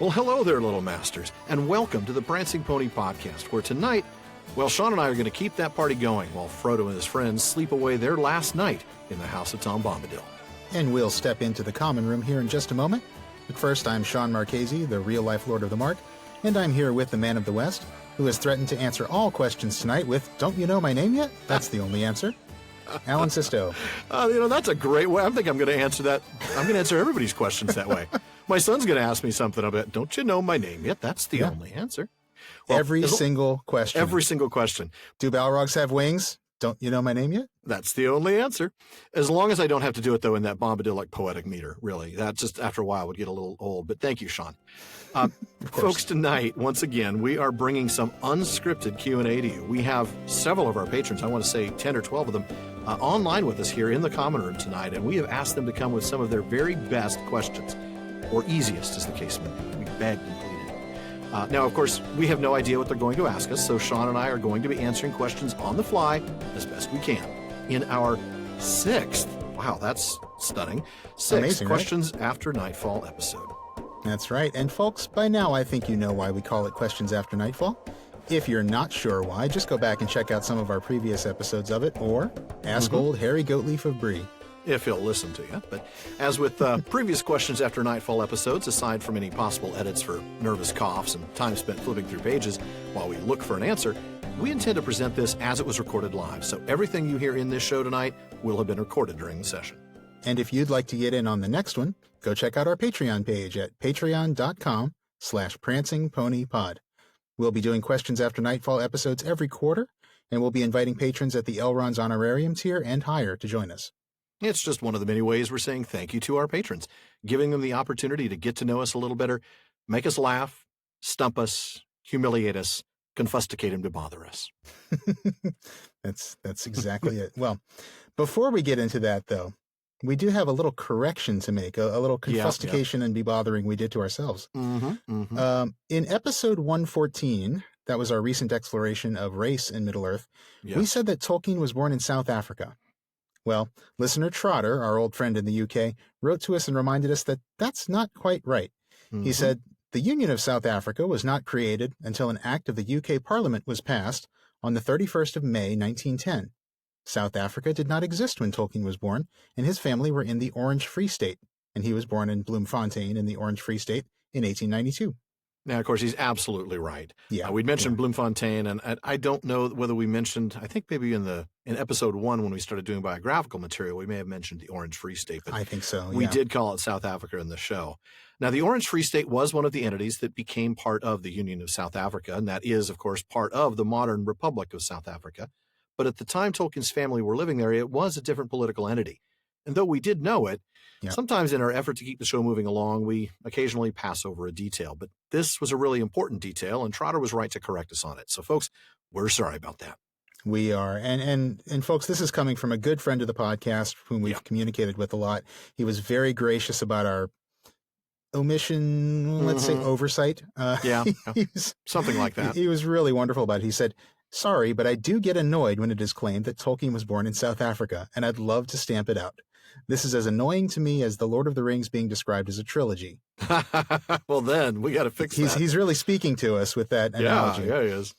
Well, hello there, little masters, and welcome to the Prancing Pony Podcast, where tonight, well, Shawn and I are going to keep that party going while Frodo and his friends sleep away their last night in the house of Tom Bombadil. And we'll step into the common room here in just a moment. But first, I'm Shawn Marchese, the real-life Lord of the Mark, and I'm here with the Man of the West, who has threatened to answer all questions tonight with, "Don't you know my name yet?" That's the only answer. Alan Sisto. That's a great way. I think I'm going to answer that. I'm going to answer everybody's questions that way. My son's going to ask me something about, "Don't you know my name yet?" That's the only answer. Well, every single question. Every single question. Do Balrogs have wings? Don't you know my name yet? That's the only answer. As long as I don't have to do it, though, in that Bombadil-like poetic meter, really. That just, after a while, would get a little old. But thank you, Shawn. Folks, tonight, once again, we are bringing some unscripted Q&A to you. We have several of our patrons, I want to say 10 or 12 of them, online with us here in the common room tonight, and we have asked them to come with some of their very best questions, or easiest, as the case may be. We begged and pleaded. Now, of course, we have no idea what they're going to ask us, so Shawn and I are going to be answering questions on the fly as best we can in our sixth, wow, that's stunning, Amazing, Questions After Nightfall episode. That's right. And folks, by now I think you know why we call it Questions After Nightfall. If you're not sure why, just go back and check out some of our previous episodes of it, or ask old Harry Goatleaf of Bree. If he'll listen to you. But as with previous Questions After Nightfall episodes, aside from any possible edits for nervous coughs and time spent flipping through pages while we look for an answer, we intend to present this as it was recorded live. So everything you hear in this show tonight will have been recorded during the session. And if you'd like to get in on the next one, go check out our Patreon page at patreon.com/prancingponypod. We'll be doing Questions After Nightfall episodes every quarter, and we'll be inviting patrons at the Elrond's Honorarium tier and higher to join us. It's just one of the many ways we're saying thank you to our patrons, giving them the opportunity to get to know us a little better, make us laugh, stump us, humiliate us, confusticate him to bother us. That's exactly it. Well, before we get into that, though, we do have a little correction to make, a little confustication and bebothering we did to ourselves. In episode 114, that was our recent exploration of race in Middle-earth, we said that Tolkien was born in South Africa. Well, listener Trotter, our old friend in the UK, wrote to us and reminded us that that's not quite right. He said, "The Union of South Africa was not created until an act of the UK Parliament was passed on the 31st of May, 1910. South Africa did not exist when Tolkien was born, and his family were in the Orange Free State, and he was born in Bloemfontein in the Orange Free State in 1892. Now, of course, he's absolutely right. Yeah, we'd mentioned Bloemfontein, and I don't know whether we mentioned, I think maybe in episode 1 when we started doing biographical material, we may have mentioned the Orange Free State. But I think so, we did call it South Africa in the show. Now, the Orange Free State was one of the entities that became part of the Union of South Africa, and that is, of course, part of the modern Republic of South Africa. But at the time Tolkien's family were living there, it was a different political entity. And though we did know it, sometimes in our effort to keep the show moving along, we occasionally pass over a detail. But this was a really important detail, and Trotter was right to correct us on it. So, folks, we're sorry about that. We are. And folks, this is coming from a good friend of the podcast whom we've communicated with a lot. He was very gracious about our omission, let's say oversight. Something like that. He was really wonderful about it. He said, "Sorry, but I do get annoyed when it is claimed that Tolkien was born in South Africa, and I'd love to stamp it out. This is as annoying to me as The Lord of the Rings being described as a trilogy." Well, then, we got to fix that. He's really speaking to us with that analogy. Yeah, he is.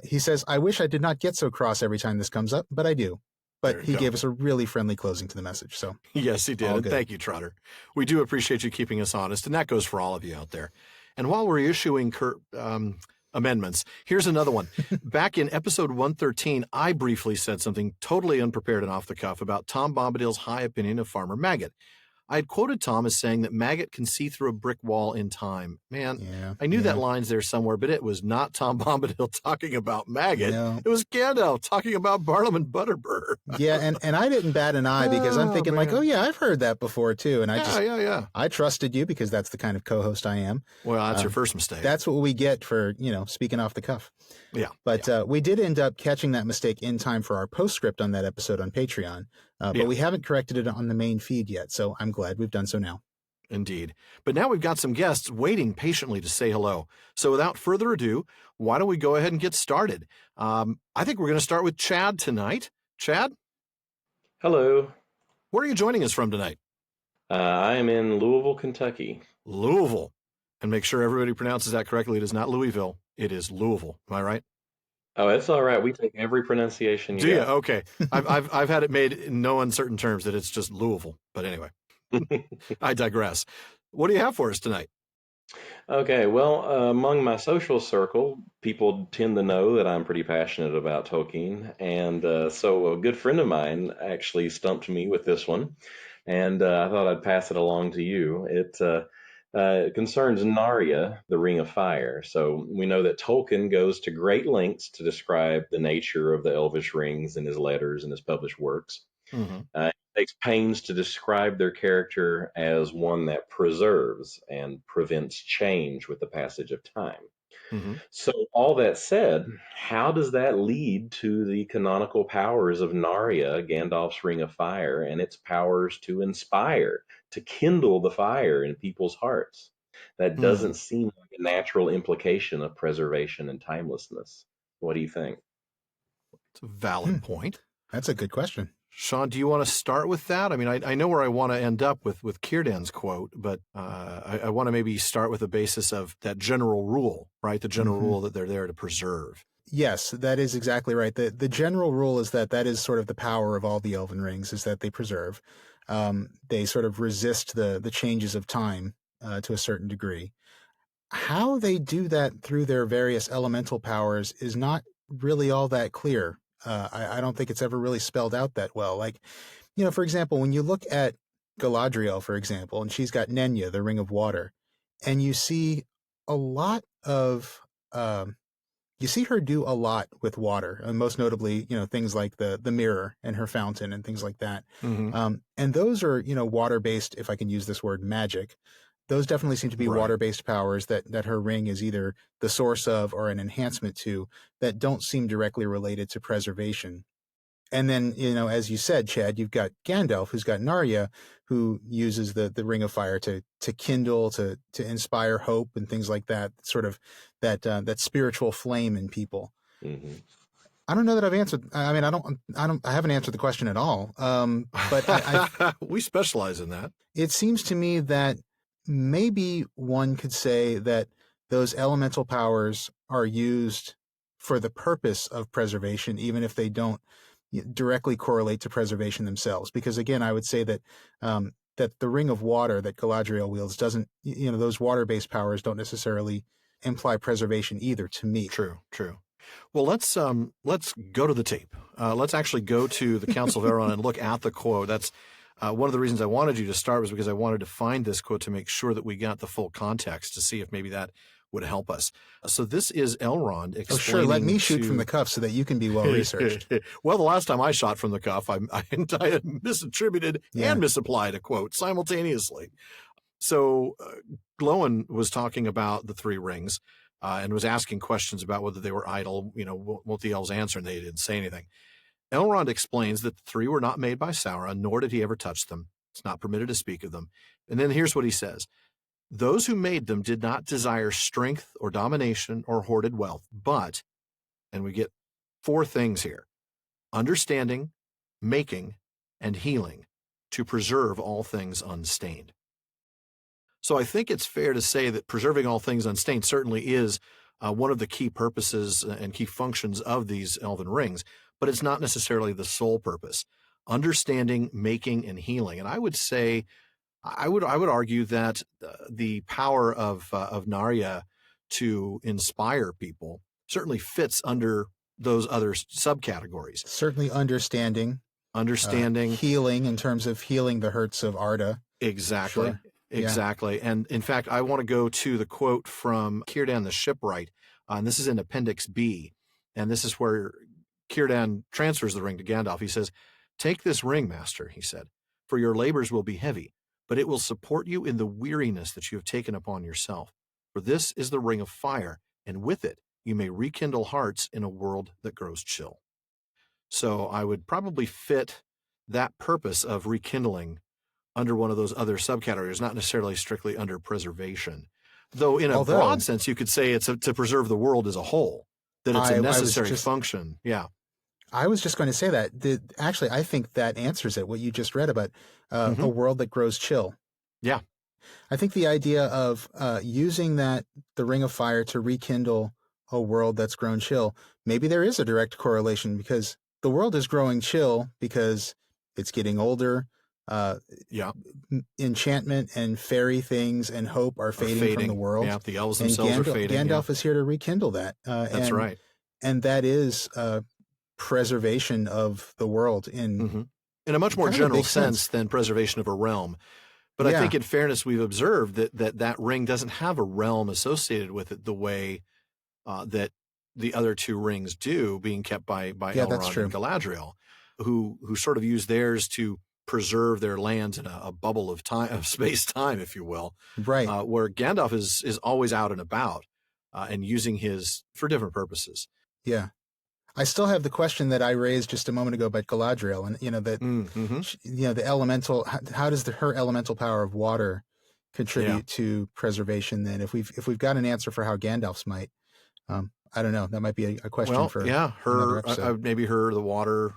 He says, "I wish I did not get so cross every time this comes up, but I do." But he gave us a really friendly closing to the message. So yes, he did. And thank you, Trotter. We do appreciate you keeping us honest, and that goes for all of you out there. And while we're issuing amendments, here's another one. Back in episode 113, I briefly said something totally unprepared and off the cuff about Tom Bombadil's high opinion of Farmer Maggot. I had quoted Tom as saying that Maggot can see through a brick wall in time. Man, I knew that line's there somewhere, but it was not Tom Bombadil talking about Maggot. No. It was Gandalf talking about Barnum and Butterbur. And I didn't bat an eye because I'm thinking I've heard that before too. And I trusted you because that's the kind of co-host I am. Well, that's your first mistake. That's what we get for, speaking off the cuff. Yeah. But we did end up catching that mistake in time for our postscript on that episode on Patreon. But we haven't corrected it on the main feed yet, so I'm glad we've done so now. Indeed. But now we've got some guests waiting patiently to say hello. So without further ado, why don't we go ahead and get started? I think we're going to start with Chad tonight. Chad? Hello. Where are you joining us from tonight? I am in Louisville, Kentucky. Louisville. And make sure everybody pronounces that correctly. It is not Louisville. It is Louisville. Am I right? Oh, it's all right. We take every pronunciation you Do you? got. Okay. I've had it made in no uncertain terms that it's just Louisville. But anyway, I digress. What do you have for us tonight? Okay, well, among my social circle, people tend to know that I'm pretty passionate about Tolkien, and so a good friend of mine actually stumped me with this one, and I thought I'd pass it along to you. It concerns Narya, the Ring of Fire. So we know that Tolkien goes to great lengths to describe the nature of the Elvish rings in his letters and his published works. Mm-hmm. He takes pains to describe their character as one that preserves and prevents change with the passage of time. Mm-hmm. So, all that said, how does that lead to the canonical powers of Narya, Gandalf's Ring of Fire, and its powers to inspire, to kindle the fire in people's hearts? That doesn't seem like a natural implication of preservation and timelessness. What do you think? It's a valid point. That's a good question. Shawn, do you want to start with that? I mean, I know where I want to end up with Círdan's quote, but I want to maybe start with the basis of that general rule, right? The general rule that they're there to preserve. Yes, that is exactly right. The general rule is that is sort of the power of all the Elven Rings, is that they preserve. They sort of resist the changes of time to a certain degree. How they do that through their various elemental powers is not really all that clear. I don't think it's ever really spelled out that well. Like, for example, when you look at Galadriel, for example, and she's got Nenya, the Ring of Water, and you see a lot of, you see her do a lot with water, and most notably, things like the mirror and her fountain and things like that. Mm-hmm. And those are, water-based, if I can use this word, magic. Those definitely seem to be water-based powers that her ring is either the source of or an enhancement to, that don't seem directly related to preservation. And then, as you said, Chad, you've got Gandalf, who's got Narya, who uses the Ring of Fire to kindle, to inspire hope and things like that, sort of that spiritual flame in people. Mm-hmm. I don't know that I've answered. I mean, I haven't answered the question at all. But we specialize in that. It seems to me that maybe one could say that those elemental powers are used for the purpose of preservation, even if they don't directly correlate to preservation themselves. Because again, I would say that that the Ring of Water that Galadriel wields doesn't, those water-based powers don't necessarily imply preservation either, to me. True. Well, let's go to the tape. Let's actually go to the Council of Elrond and look at the quote. That's one of the reasons I wanted you to start was because I wanted to find this quote to make sure that we got the full context to see if maybe that would help us. So this is Elrond explaining. Oh, sure. Let me shoot from the cuff so that you can be well researched. Well, the last time I shot from the cuff, I had misattributed and misapplied a quote simultaneously. So Glóin was talking about the three rings and was asking questions about whether they were idle, what the elves answer, and they didn't say anything. Elrond explains that the three were not made by Sauron, nor did he ever touch them. It's not permitted to speak of them. And then here's what he says. Those who made them did not desire strength or domination or hoarded wealth, but, and we get four things here, understanding, making, and healing to preserve all things unstained. So I think it's fair to say that preserving all things unstained certainly is one of the key purposes and key functions of these Elven Rings, but it's not necessarily the sole purpose. Understanding, making, and healing. And I would say, I would argue that the power of Narya to inspire people certainly fits under those other subcategories. Certainly understanding, healing in terms of healing the hurts of Arda. Exactly. Sure. Exactly. Yeah. And in fact, I want to go to the quote from Círdan the shipwright, and this is in Appendix B, and this is where Círdan transfers the ring to Gandalf. He says, "Take this ring, master," he said, "for your labors will be heavy, but it will support you in the weariness that you have taken upon yourself. For this is the Ring of Fire, and with it you may rekindle hearts in a world that grows chill." So I would probably fit that purpose of rekindling under one of those other subcategories, not necessarily strictly under preservation. Though in a broad sense, you could say it's to preserve the world as a whole, that it's a necessary function. Yeah. I was just going to say that. Actually, I think that answers it, what you just read about a world that grows chill. Yeah. I think the idea of using the Ring of Fire to rekindle a world that's grown chill, maybe there is a direct correlation because the world is growing chill because it's getting older. Enchantment and fairy things and hope are fading from the world. Yeah, the elves themselves are fading. Gandalf is here to rekindle that. That's right. And that is preservation of the world in a much more general sense than preservation of a realm. But I think in fairness, we've observed that ring doesn't have a realm associated with it the way that the other two rings do, being kept by Elrond and Galadriel, who sort of use theirs to preserve their lands in a bubble of time, of space-time, if you will. Right. Where Gandalf is always out and about and using his for different purposes. Yeah. I still have the question that I raised just a moment ago about Galadriel, and the elemental. How does her elemental power of water contribute to preservation? Then, if we've got an answer for how Gandalf's might, I don't know. That might be a question for her. Maybe the water,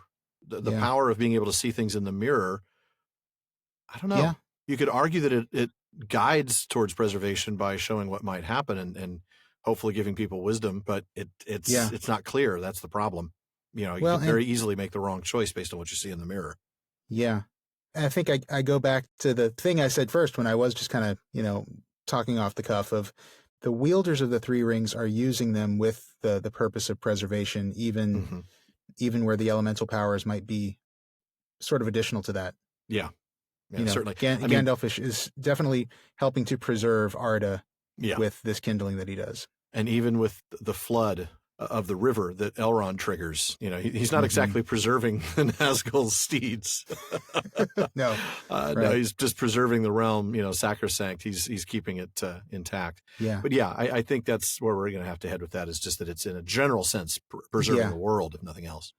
the power of being able to see things in the mirror. I don't know. Yeah. You could argue that it guides towards preservation by showing what might happen and hopefully giving people wisdom, but it's not clear. That's the problem. You can very easily make the wrong choice based on what you see in the mirror. Yeah. And I think I go back to the thing I said first when I was just kind of, talking off the cuff of the wielders of the three rings are using them with the purpose of preservation, even where the elemental powers might be sort of additional to that. Yeah. Certainly. Gandalf is definitely helping to preserve Arda with this kindling that he does. And even with the flood of the river that Elrond triggers, he's not exactly preserving the Nazgul's steeds. No, no, he's just preserving the realm, sacrosanct. He's keeping it intact. Yeah. But I think that's where we're going to have to head with that, is just that it's in a general sense preserving the world, if nothing else.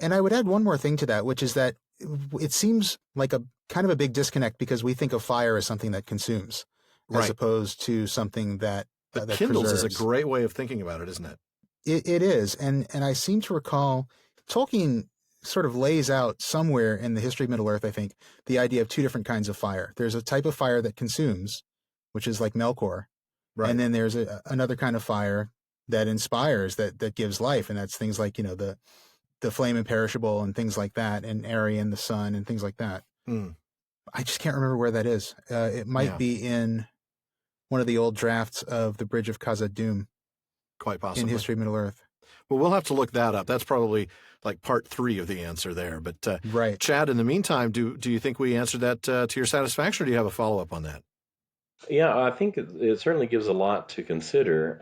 And I would add one more thing to that, which is that it seems like a kind of a big disconnect because we think of fire as something that consumes, as opposed to something that kindles preserves. Is a great way of thinking about it, isn't it? It is. And I seem to recall Tolkien sort of lays out somewhere in the history of Middle-earth, I think, the idea of two different kinds of fire. There's a type of fire that consumes, which is like Melkor. Right. And then there's another kind of fire that inspires, that gives life. And that's things like, the flame imperishable and things like that, and Arian, the sun, and things like that. I just can't remember where that is. It might be in one of the old drafts of the Bridge of Khazad-dûm. Quite possibly. In History of Middle-earth. Well, we'll have to look that up. That's probably like part 3 of the answer there. But right. Chad, in the meantime, do you think we answered that to your satisfaction, or do you have a follow-up on that? Yeah, I think it certainly gives a lot to consider.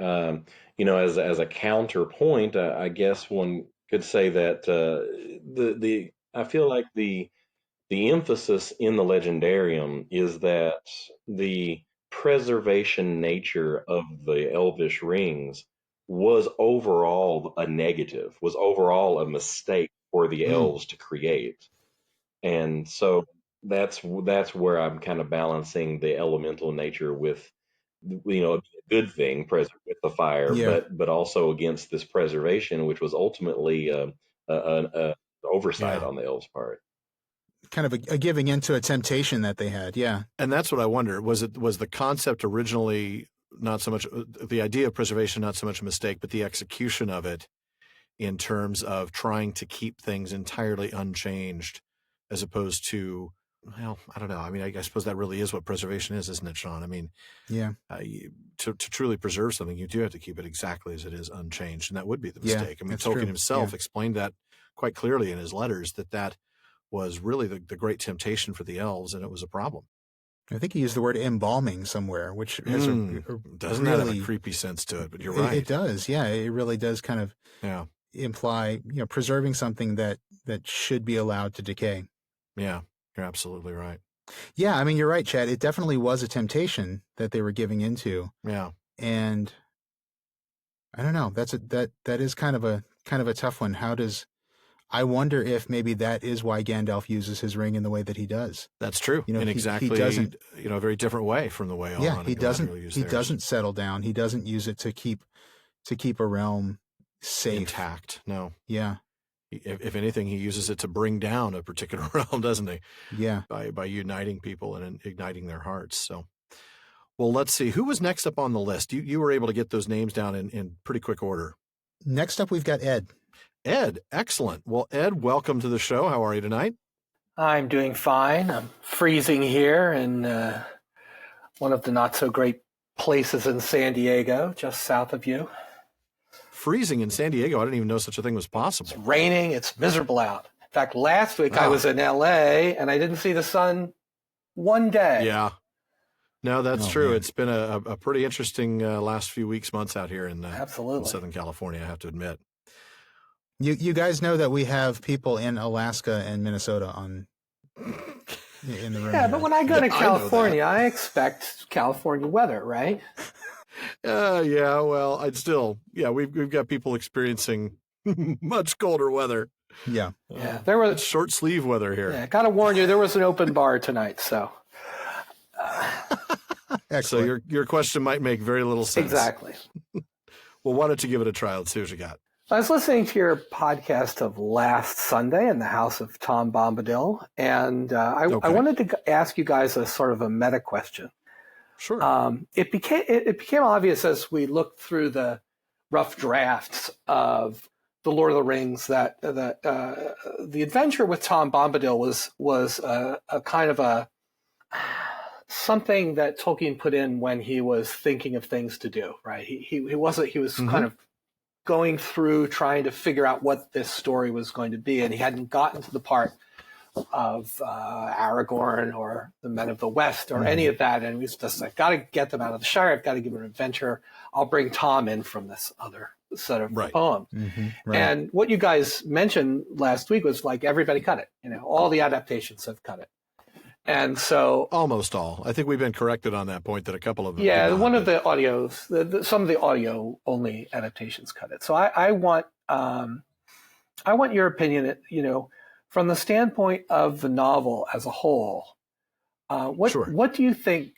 As a counterpoint, I guess one could say that I feel like the emphasis in the Legendarium is that the preservation nature of the Elvish rings was overall a negative, was overall a mistake for the elves to create. And so that's where I'm kind of balancing the elemental nature with, a good thing present with the fire, but also against this preservation, which was ultimately an oversight on the elves' part. Kind of a giving into a temptation that they had. Yeah. And that's what I wonder. Was the concept originally not so much the idea of preservation, not so much a mistake, but the execution of it in terms of trying to keep things entirely unchanged as opposed to, well, I don't know. I mean, I suppose that really is what preservation is, isn't it, Shawn? I mean, to truly preserve something, you do have to keep it exactly as it is, unchanged. And that would be the mistake. I mean, Tolkien himself explained that quite clearly in his letters, that was really the great temptation for the elves, and it was a problem. I think he used the word embalming somewhere, which has doesn't have a creepy sense to it, but you're right. It does, yeah. It really does kind of imply, preserving something that should be allowed to decay. Yeah, you're absolutely right. Yeah, I mean, you're right, Chad. It definitely was a temptation that they were giving into. Yeah, and I don't know. That is kind of a tough one. I wonder if maybe that is why Gandalf uses his ring in the way that he does. That's true. In exactly a very different way from the way Elrond he doesn't settle down. He doesn't use it to keep a realm safe, intact. No. Yeah. If anything, he uses it to bring down a particular realm, doesn't he? Yeah. By uniting people and igniting their hearts. So, Well, let's see. Who was next up on the list? You were able to get those names down in pretty quick order. Next up, we've got Ed. Ed, excellent. Well, Ed, welcome to the show. How are you tonight? I'm doing fine. I'm freezing here in one of the not-so-great places in San Diego, just south of you. Freezing in San Diego? I didn't even know such a thing was possible. It's raining. It's miserable out. In fact, last week I was in L.A., and I didn't see the sun one day. Yeah. No, that's true. Man. It's been a pretty interesting last few weeks, months out here in Absolutely. Southern California, I have to admit. You guys know that we have people in Alaska and Minnesota in the room. Yeah, here. but when I go to I know California, I expect California weather, right? Yeah, well, we've got people experiencing much colder weather. Yeah. Yeah, there was It's short sleeve weather here. Yeah, gotta warn you, there was an open bar tonight, so. So Excellent. your question might make very little sense. Exactly. Well, why don't you give it a try? Let's see what you got. I was listening to your podcast of last Sunday in the house of Tom Bombadil, and I wanted to ask you guys a sort of a meta question. Sure. It became obvious as we looked through the rough drafts of the Lord of the Rings that the adventure with Tom Bombadil was a kind of a something that Tolkien put in when he was thinking of things to do. Right? He was kind of going through trying to figure out what this story was going to be, and he hadn't gotten to the part of Aragorn or the Men of the West or any of that, and he was just like, got to get them out of the Shire. I've got to give them an adventure. I'll bring Tom in from this other set of poem. Right. And what you guys mentioned last week was like everybody cut it. All the adaptations have cut it. And so almost all. I think we've been corrected on that point that a couple of them. Yeah, one of the audios, some of the audio only adaptations cut it. So I want your opinion. From the standpoint of the novel as a whole, what do you think?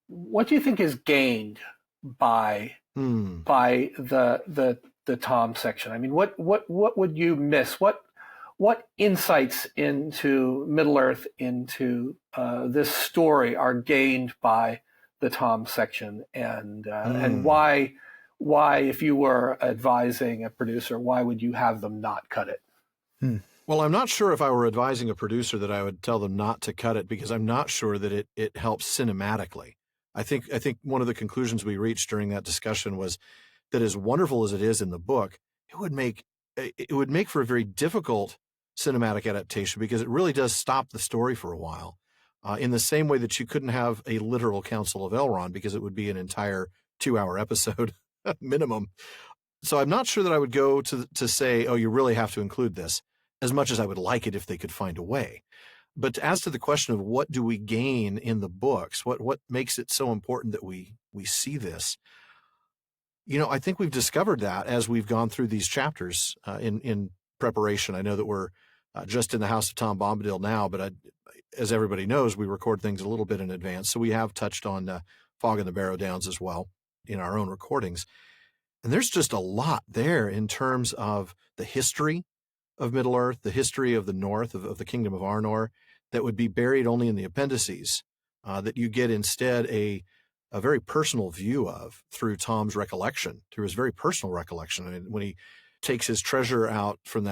What do you think is gained by the Tom section? I mean, what would you miss? What insights into Middle Earth, into this story, are gained by the Tom section, and why, if you were advising a producer, why would you have them not cut it? Well, I'm not sure if I were advising a producer that I would tell them not to cut it, because I'm not sure that it helps cinematically. I think one of the conclusions we reached during that discussion was that, as wonderful as it is in the book, it would make for a very difficult cinematic adaptation, because it really does stop the story for a while, in the same way that you couldn't have a literal Council of Elrond, because it would be an entire 2-hour episode minimum. So I'm not sure that I would go to say, oh, you really have to include this, as much as I would like it if they could find a way. But as to the question of what do we gain in the books, what makes it so important that we see this, I think we've discovered that as we've gone through these chapters in preparation. I know that we're just in the house of Tom Bombadil now, but as everybody knows, we record things a little bit in advance. So we have touched on Fog in the Barrow Downs as well in our own recordings. And there's just a lot there in terms of the history of Middle Earth, the history of the North, of the Kingdom of Arnor, that would be buried only in the appendices, that you get instead a very personal view of through Tom's recollection, through his very personal recollection. I mean, when he takes his treasure out from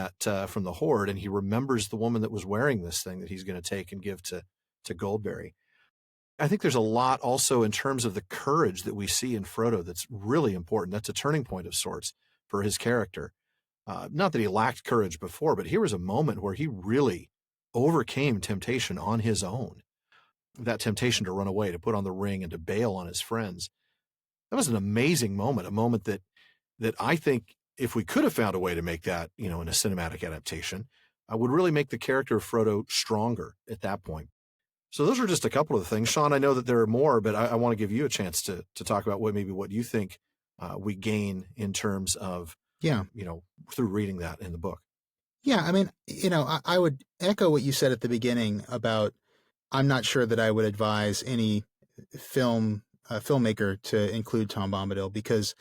from the hoard, and he remembers the woman that was wearing this thing that he's going to take and give to Goldberry. I think there's a lot also in terms of the courage that we see in Frodo that's really important. That's a turning point of sorts for his character. Not that he lacked courage before, but here was a moment where he really overcame temptation on his own. That temptation to run away, to put on the ring, and to bail on his friends. That was an amazing moment, a moment that I think, if we could have found a way to make that, in a cinematic adaptation, would really make the character of Frodo stronger at that point. So those are just a couple of the things. Shawn, I know that there are more, but I want to give you a chance to talk about what you think we gain in terms of, through reading that in the book. Yeah, I mean, I would echo what you said at the beginning about, I'm not sure that I would advise any filmmaker to include Tom Bombadil, because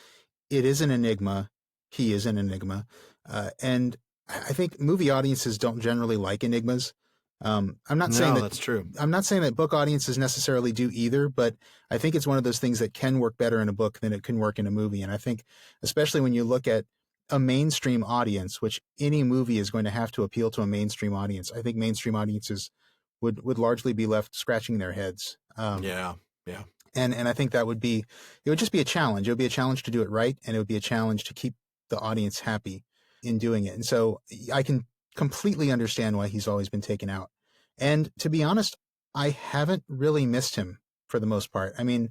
it is an enigma. He is an enigma. And I think movie audiences don't generally like enigmas. I'm not saying that that's true. I'm not saying that book audiences necessarily do either, but I think it's one of those things that can work better in a book than it can work in a movie. And I think, especially when you look at a mainstream audience, which any movie is going to have to appeal to a mainstream audience, I think mainstream audiences would largely be left scratching their heads. Yeah. And I think it would just be a challenge. It would be a challenge to do it right, and it would be a challenge to keep the audience happy in doing it. And so I can completely understand why he's always been taken out. And to be honest, I haven't really missed him for the most part. I mean,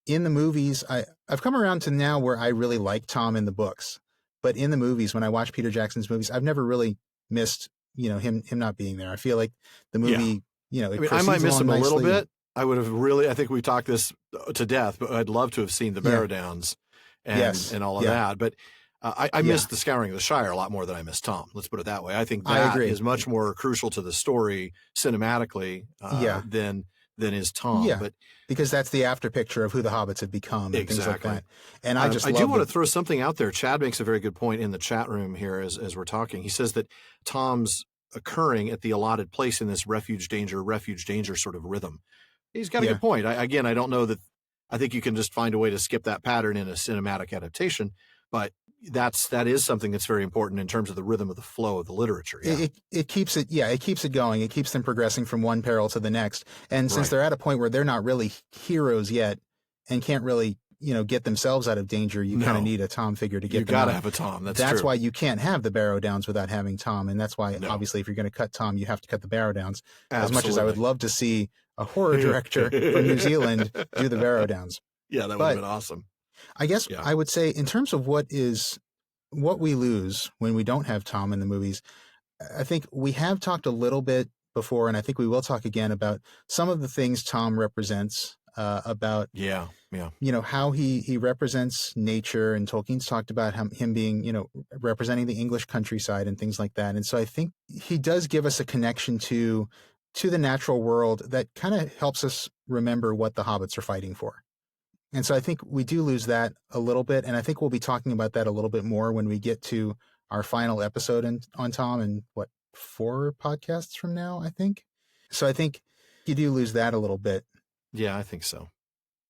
in the movies, I've come around to now where I really like Tom in the books, but in the movies, when I watch Peter Jackson's movies, I've never really missed, him not being there. I feel like the movie, I might miss him a little bit. I think we talked this to death, but I'd love to have seen the Barrow Downs and all of that. But I missed the Scouring of the Shire a lot more than I missed Tom. Let's put it that way. I think that is much more crucial to the story cinematically than is Tom. Yeah, but because that's the after picture of who the hobbits have become and things like that. And I do want to throw something out there. Chad makes a very good point in the chat room here as we're talking. He says that Tom's occurring at the allotted place in this refuge danger sort of rhythm. He's got a good point. I don't know that. I think you can just find a way to skip that pattern in a cinematic adaptation, but that is something that's very important in terms of the rhythm of the flow of the literature. Yeah. It keeps it going. It keeps them progressing from one peril to the next. And since they're at a point where they're not really heroes yet and can't really, get themselves out of danger, you kind of need a Tom figure to get them out. You got to have a Tom. That's why you can't have the Barrow Downs without having Tom. And that's why, obviously, if you're going to cut Tom, you have to cut the Barrow Downs. As much as I would love to see a horror director from New Zealand do the Barrow Downs. Yeah, that would have been awesome. I guess I would say, in terms of what we lose when we don't have Tom in the movies, I think we have talked a little bit before, and I think we will talk again about some of the things Tom represents, about how he represents nature, and Tolkien's talked about him being, representing the English countryside and things like that. And so I think he does give us a connection to the natural world that kind of helps us remember what the hobbits are fighting for. And so I think we do lose that a little bit, and I think we'll be talking about that a little bit more when we get to our final episode on Tom in 4 podcasts from now, I think. So I think you do lose that a little bit. Yeah, I think so.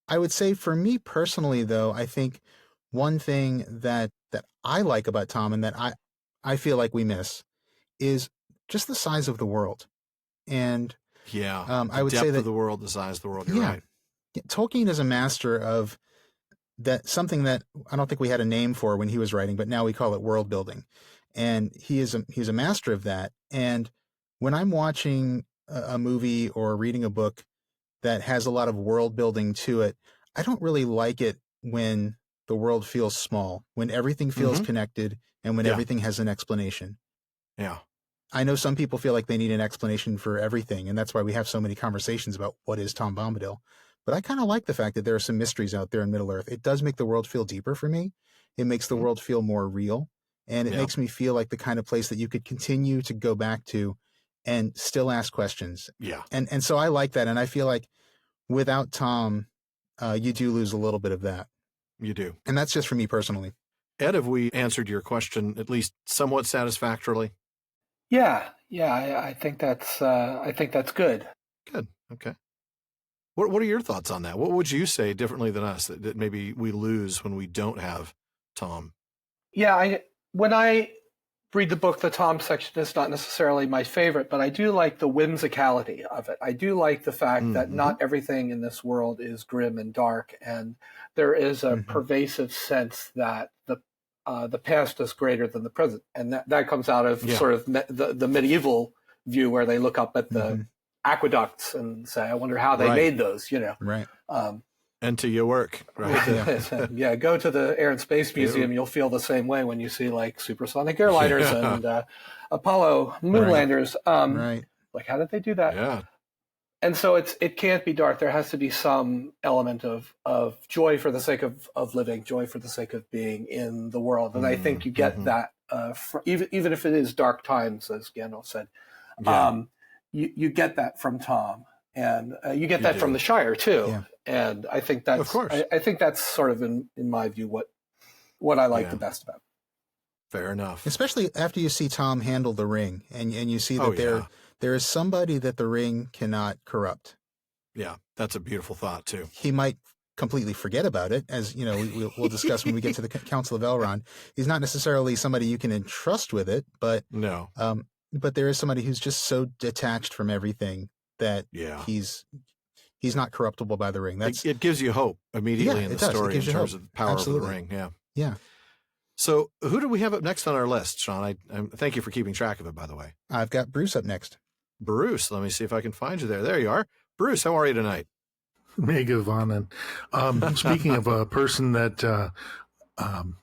I would say for me personally, though, I think one thing that I like about Tom and that I feel like we miss is just the size of the world. And I would say that the world, the size of the world. You're right. Tolkien is a master of that, something that I don't think we had a name for when he was writing, but now we call it world building. And he's a master of that. And when I'm watching a movie or reading a book that has a lot of world building to it, I don't really like it when the world feels small, when everything feels connected, and when everything has an explanation. Yeah. I know some people feel like they need an explanation for everything, and that's why we have so many conversations about what is Tom Bombadil. But I kind of like the fact that there are some mysteries out there in Middle-earth. It does make the world feel deeper for me. It makes the world feel more real, and it makes me feel like the kind of place that you could continue to go back to and still ask questions. Yeah. And so I like that, and I feel like without Tom, you do lose a little bit of that. You do. And that's just for me personally. Ed, have we answered your question at least somewhat satisfactorily? Yeah. I think that's good. Good. Okay. What are your thoughts on that? What would you say differently than us that maybe we lose when we don't have Tom? Yeah, when I read the book, the Tom section is not necessarily my favorite, but I do like the whimsicality of it. I do like the fact that not everything in this world is grim and dark, and there is a pervasive sense that the past is greater than the present, and that comes out of sort of the medieval view where they look up at the aqueducts and say, I wonder how they made those, Right. And to your work, right? Yeah, go to the Air and Space Museum. You'll feel the same way when you see like supersonic airliners and Apollo moonlanders. Like, how did they do that? Yeah. And so it can't be dark. There has to be some element of joy for the sake of living, joy for the sake of being in the world. And I think you get that, even if it is dark times, as Gandalf said. You get that from Tom, and you get that from the Shire too. Yeah. And I think that's, of course. I think that's sort of in my view what I like the best about it. Fair enough. Especially after you see Tom handle the ring, and you see that there is somebody that the ring cannot corrupt. Yeah, that's a beautiful thought too. He might completely forget about it, as we'll discuss when we get to the Council of Elrond. He's not necessarily somebody you can entrust with it, but no. But there is somebody who's just so detached from everything that he's not corruptible by the ring. It gives you hope immediately in the story in terms of the power of the ring. Yeah. Yeah. So who do we have up next on our list, Shawn? I thank you for keeping track of it, by the way. I've got Bruce up next. Bruce, let me see if I can find you there. There you are. Bruce, how are you tonight? Mega Vanan. Speaking of a person that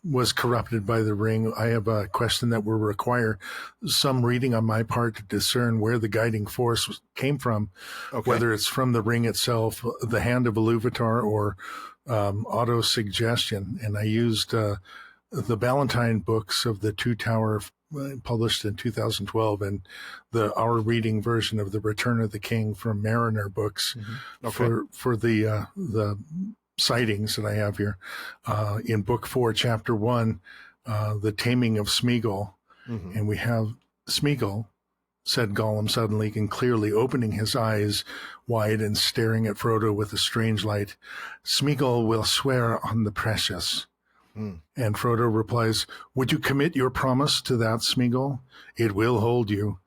was corrupted by the ring, I have a question that will require some reading on my part to discern where the guiding force came from, whether it's from the ring itself, the hand of Iluvatar, or auto-suggestion. And I used the Ballantine books of the Two Tower, published in 2012, and our reading version of the Return of the King from Mariner books for the sightings that I have here. In Book 4, Chapter 1, The Taming of Smeagol, and we have Smeagol, said Gollum suddenly and clearly, opening his eyes wide and staring at Frodo with a strange light. Smeagol will swear on the precious. And Frodo replies, would you commit your promise to that, Smeagol? It will hold you,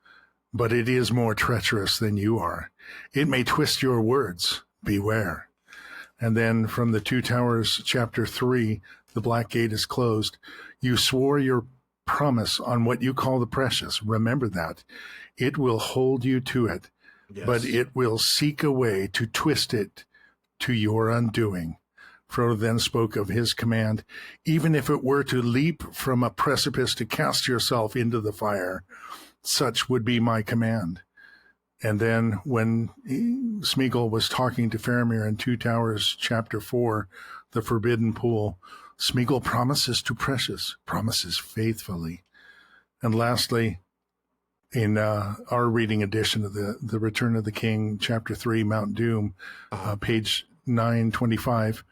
but it is more treacherous than you are. It may twist your words. Beware. And then from the Two Towers, Chapter 3, the Black Gate is closed. You swore your promise on what you call the precious. Remember that. It will hold you to it, but it will seek a way to twist it to your undoing. Frodo then spoke of his command, even if it were to leap from a precipice to cast yourself into the fire, such would be my command. And then when Smeagol was talking to Faramir in Two Towers, Chapter 4, the Forbidden Pool, Smeagol promises to Precious, promises faithfully. And lastly, in our reading edition of the Return of the King, Chapter 3, Mount Doom, page 925,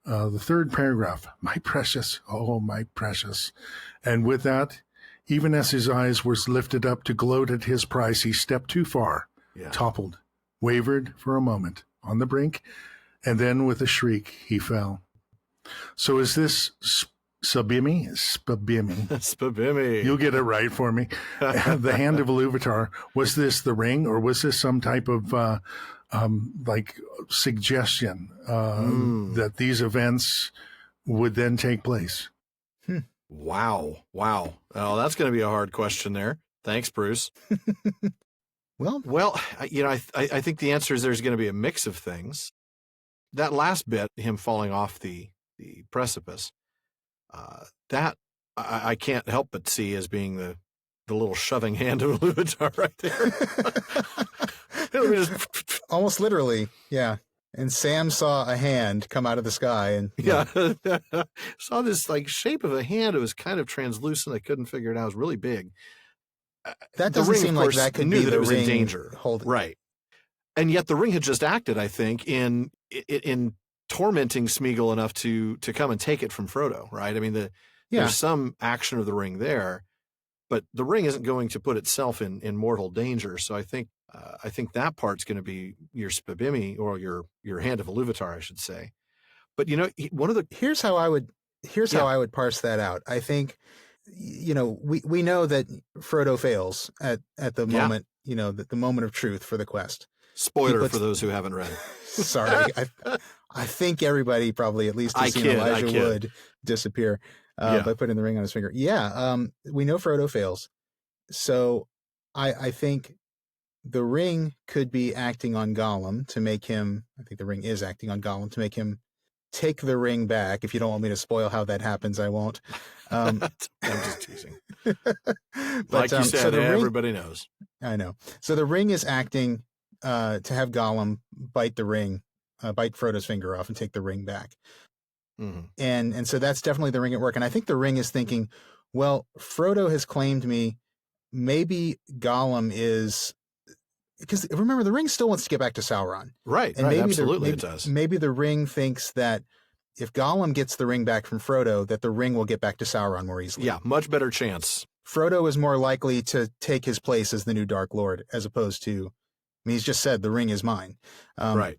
the third paragraph, my precious, oh, my precious. And with that, even as his eyes were lifted up to gloat at his prize, he stepped too far, toppled, wavered for a moment on the brink, and then with a shriek, he fell. So is this Spabimi? Spabimi. You'll get it right for me. The hand of Iluvatar. Was this the ring, or was this some type of like suggestion that these events would then take place? Wow. Oh, that's going to be a hard question there. Thanks, Bruce. Well, I think the answer is there's going to be a mix of things. That last bit, him falling off the precipice, that I can't help but see as being the little shoving hand of Iluvatar right there. Almost literally, yeah. And Sam saw a hand come out of the sky, and saw this like shape of a hand. It was kind of translucent. I couldn't figure it out. It was really big. That doesn't seem like that could be the ring in danger, holding. Right? And yet the ring had just acted, I think, in tormenting Smeagol enough to come and take it from Frodo. Right? I mean, there's some action of the ring there, but the ring isn't going to put itself in mortal danger. So I think that part's going to be your Spabimi, or your hand of Iluvatar, I should say. But here's how I would parse that out. I think, we know that Frodo fails at the moment, the moment of truth for the quest. Spoiler for those who haven't read. Sorry, I think everybody probably at least has seen Elijah Wood disappear by putting the ring on his finger. We know Frodo fails, so I think the ring could be acting on Gollum to make him. I think the ring is acting on Gollum to make him take the ring back. If you don't want me to spoil how that happens, I won't. I'm just teasing. Like you said, so everybody knows. I know. So the ring is acting to have Gollum bite the ring, bite Frodo's finger off and take the ring back. Mm-hmm. And so that's definitely the ring at work. And I think the ring is thinking, well, Frodo has claimed me. Maybe Gollum is... Because remember, the ring still wants to get back to Sauron. Right, and maybe absolutely it does. Maybe the ring thinks that if Gollum gets the ring back from Frodo, that the ring will get back to Sauron more easily. Yeah, much better chance Frodo is more likely to take his place as the new Dark Lord, as opposed to, I mean, he's just said the ring is mine. Right.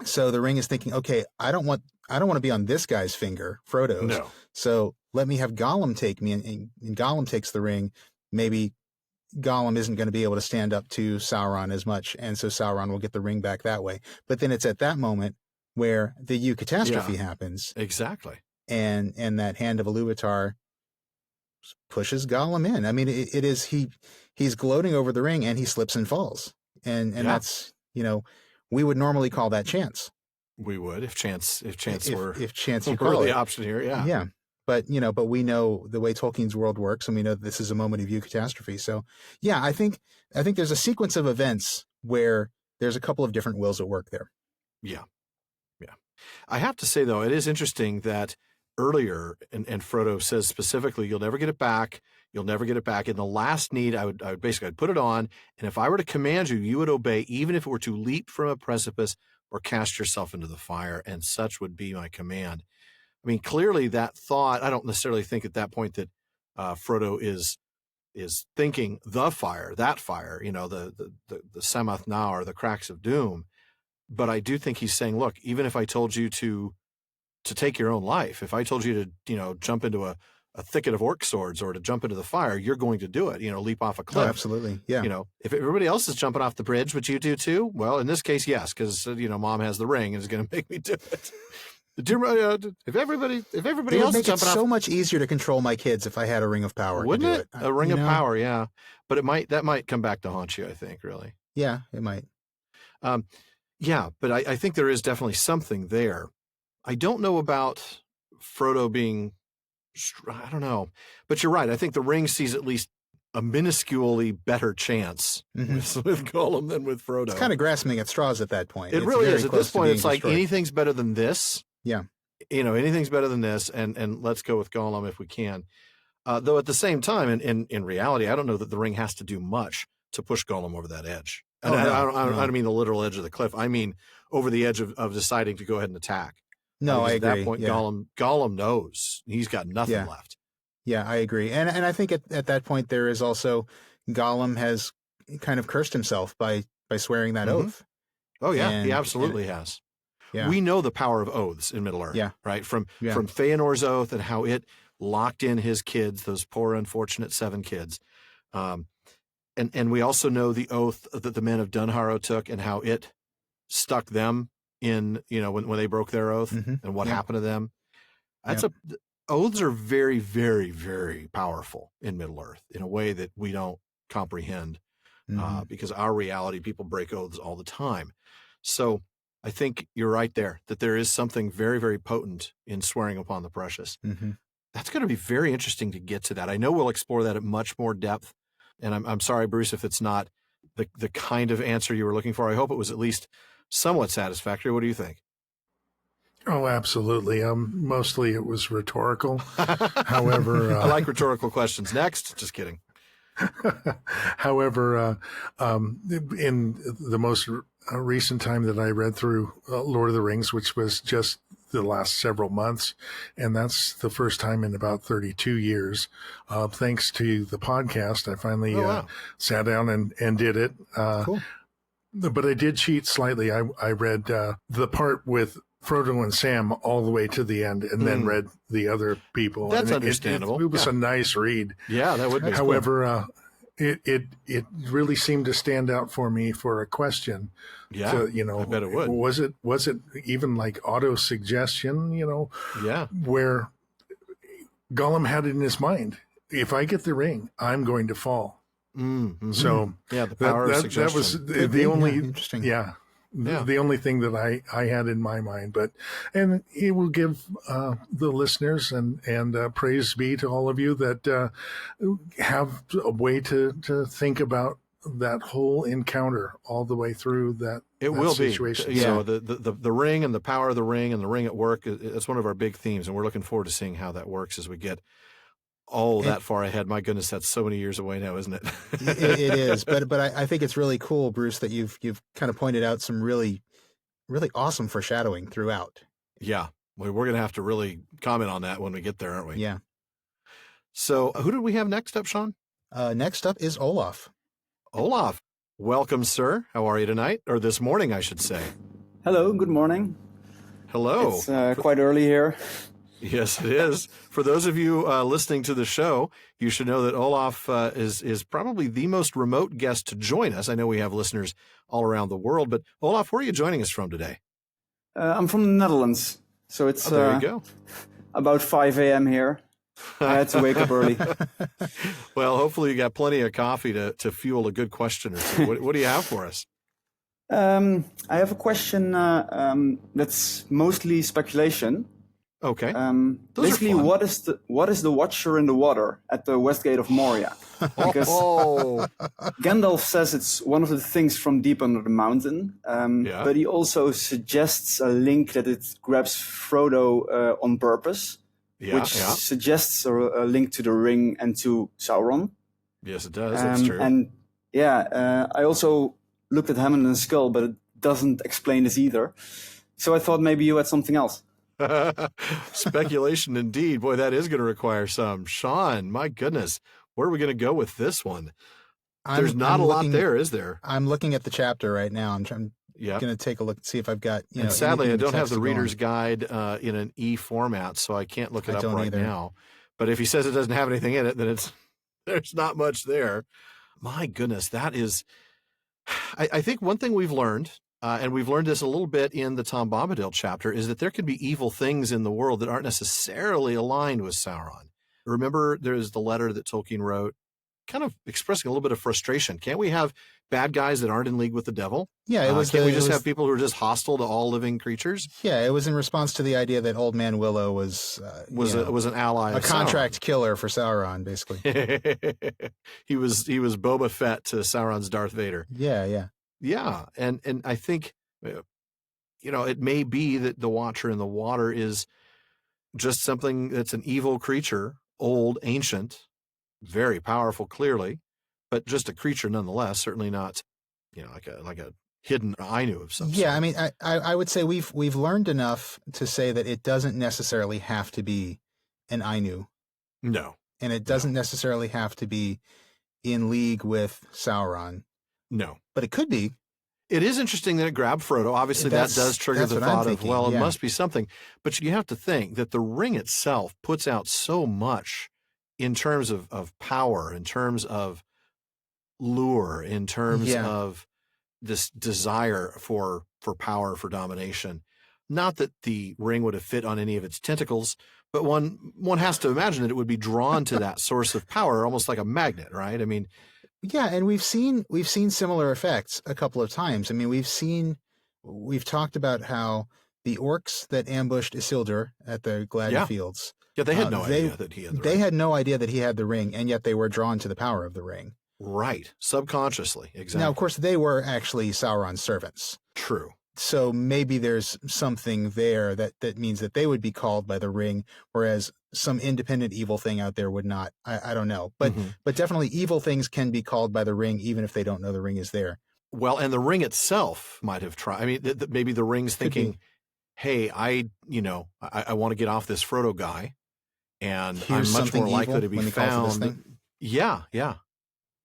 So the ring is thinking, okay, I don't want to be on this guy's finger, Frodo's. No. So let me have Gollum take me, and Gollum takes the ring. Maybe Gollum isn't going to be able to stand up to Sauron as much, and so Sauron will get the ring back that way. But then it's at that moment where the catastrophe happens. Exactly. And that Hand of Iluvatar pushes Gollum in. I mean, it is he's gloating over the ring, and he slips and falls. And that's, we would normally call that chance. We would if chance if chance you were call the it. option here. Yeah. Yeah. But we know the way Tolkien's world works, and we know that this is a moment of catastrophe. So yeah, I think there's a sequence of events where there's a couple of different wills at work there. Yeah. Yeah. I have to say though, it is interesting that earlier, and Frodo says specifically, you'll never get it back. You'll never get it back. In the last need, I'd put it on, and if I were to command you, you would obey, even if it were to leap from a precipice or cast yourself into the fire, and such would be my command. I mean, clearly that thought, I don't necessarily think at that point that Frodo is thinking that fire, the Samath Naur, the cracks of doom. But I do think he's saying, look, even if I told you to take your own life, if I told you to, jump into a thicket of orc swords or to jump into the fire, you're going to do it, leap off a cliff. Oh, absolutely. Yeah. If everybody else is jumping off the bridge, would you do too? Well, in this case, yes, because, mom has the ring and is going to make me do it. If everybody else would make is it jumping so off, much easier to control my kids if I had a ring of power. wouldn't to do it? A ring of power, yeah. But that might come back to haunt you, I think, really. Yeah, it might. Yeah, but I think there is definitely something there. I don't know about Frodo being, I don't know, but you're right. I think the ring sees at least a minusculely better chance with Gollum than with Frodo. It's kind of grasping at straws at that point. It really is. At this point, it's like anything's better than this. Yeah. Anything's better than this, and let's go with Gollum if we can. Though at the same time, in reality, I don't know that the ring has to do much to push Gollum over that edge. And I don't mean the literal edge of the cliff. I mean over the edge of deciding to go ahead and attack. No, I agree. At that point, Gollum knows he's got nothing left. Yeah, I agree. And I think at that point there is also Gollum has kind of cursed himself by swearing that oath. Oh yeah, he absolutely has. Yeah. We know the power of oaths in Middle-earth, right? From Fëanor's oath and how it locked in his kids, those poor unfortunate 7 kids. And we also know the oath that the men of Dunharrow took and how it stuck them in, when they broke their oath and what happened to them. Oaths are very, very, very powerful in Middle-earth in a way that we don't comprehend because our reality, people break oaths all the time. So I think you're right there, that there is something very, very potent in swearing upon the precious. That's going to be very interesting to get to that. I know we'll explore that at much more depth. And I'm sorry, Bruce, if it's not the kind of answer you were looking for. I hope it was at least somewhat satisfactory. What do you think? Oh, absolutely. Mostly it was rhetorical. However, I like rhetorical questions. Next, just kidding. However, in the most recent time that I read through Lord of the Rings, which was just the last several months, and that's the first time in about 32 years, thanks to the podcast, I finally sat down and did it. Cool. But I did cheat slightly. I read the part with Frodo and Sam all the way to the end, and then read the other people. That's and understandable. It was a nice read. Yeah, that would be. However, it really seemed to stand out for me for a question. Yeah, so, I bet it would. Was it even like auto suggestion? Where Gollum had it in his mind: if I get the ring, I'm going to fall. So the power of suggestion. That was the only interesting. The only thing that I had in my mind, and it will give the listeners and praise be to all of you that have a way to think about that whole encounter all the way through that. It will situation. be, the ring and the power of the ring and the ring at work. It's one of our big themes, and we're looking forward to seeing how that works as we get that far ahead. My goodness, that's so many years away now, isn't it? It is, but I think it's really cool, Bruce, that you've kind of pointed out some really, really awesome foreshadowing throughout. Yeah, we're going to have to really comment on that when we get there, aren't we? Yeah. So who did we have next up, Shawn? Next up is Olaf. Olaf, welcome, sir. How are you tonight? Or this morning, I should say. Hello, good morning. Hello. It's quite early here. Yes, it is. For those of you listening to the show, you should know that Olaf is probably the most remote guest to join us. I know we have listeners all around the world, but Olaf, where are you joining us from today? I'm from the Netherlands, so it's there you go. About 5 a.m. here. I had to wake up early. Well, hopefully you got plenty of coffee to fuel a good question or two. What do you have for us? I have a question that's mostly speculation. Okay. Basically, what is the Watcher in the water at the West Gate of Moria? Because Gandalf says it's one of the things from deep under the mountain, but he also suggests a link that it grabs Frodo on purpose, which suggests a link to the ring and to Sauron. Yes, it does. That's true. And I also looked at Hammond and Skull, but it doesn't explain this either. So I thought maybe you had something else. Speculation indeed. Boy, that is going to require some. Shawn, my goodness, where are we going to go with this one? There's not a lot there, is there? I'm looking at the chapter right now. I'm going to take a look and see if I've got. And sadly, I don't have the reader's guide in an e format, so I can't look it up right now. But if he says it doesn't have anything in it, then there's not much there. My goodness, that is. I think one thing we've learned. And we've learned this a little bit in the Tom Bombadil chapter, is that there can be evil things in the world that aren't necessarily aligned with Sauron. Remember, there's the letter that Tolkien wrote, kind of expressing a little bit of frustration. Can't we have bad guys that aren't in league with the devil? Yeah, it was. Can't we just have people who are just hostile to all living creatures? Yeah, it was in response to the idea that Old Man Willow was an ally, a contract killer for Sauron, basically. he was Boba Fett to Sauron's Darth Vader. Yeah. Yeah, and I think, it may be that the Watcher in the water is just something that's an evil creature, old, ancient, very powerful, clearly, but just a creature nonetheless. Certainly not, like a hidden Ainu of some sort. Yeah, I mean, I would say we've learned enough to say that it doesn't necessarily have to be an Ainu. No, and it doesn't necessarily have to be in league with Sauron. No. But it could be. It is interesting that it grabbed Frodo. Obviously, that does trigger the thought of, it must be something. But you have to think that the ring itself puts out so much in terms of power, in terms of lure, in terms of this desire for power, for domination. Not that the ring would have fit on any of its tentacles, but one has to imagine that it would be drawn to that source of power, almost like a magnet, right? I mean, yeah, and we've seen similar effects a couple of times. I mean, we've talked about how the orcs that ambushed Isildur at the Gladden Fields. Yeah, they had no idea that he had the ring. They had no idea that he had the ring, and yet they were drawn to the power of the ring. Right, subconsciously, exactly. Now, of course, they were actually Sauron's servants. True. So maybe there's something there that means that they would be called by the ring, whereas some independent evil thing out there would not. I don't know. But definitely evil things can be called by the ring, even if they don't know the ring is there. Well, and the ring itself might have tried. I mean, maybe the ring's thinking, hey, I want to get off this Frodo guy, and here's I'm much more likely to be found. Yeah,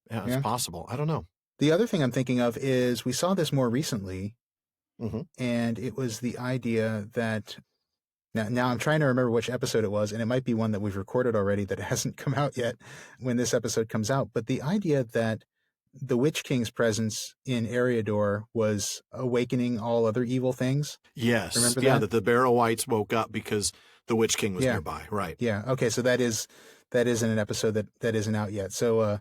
it's possible. I don't know. The other thing I'm thinking of is we saw this more recently. And it was the idea that now I'm trying to remember which episode it was, and it might be one that we've recorded already that hasn't come out yet when this episode comes out. But the idea that the Witch King's presence in Eriador was awakening all other evil things. Yes. Remember that? That the Barrow Wights woke up because the Witch King was nearby. Right. Yeah. Okay. So that is in an episode that isn't out yet. So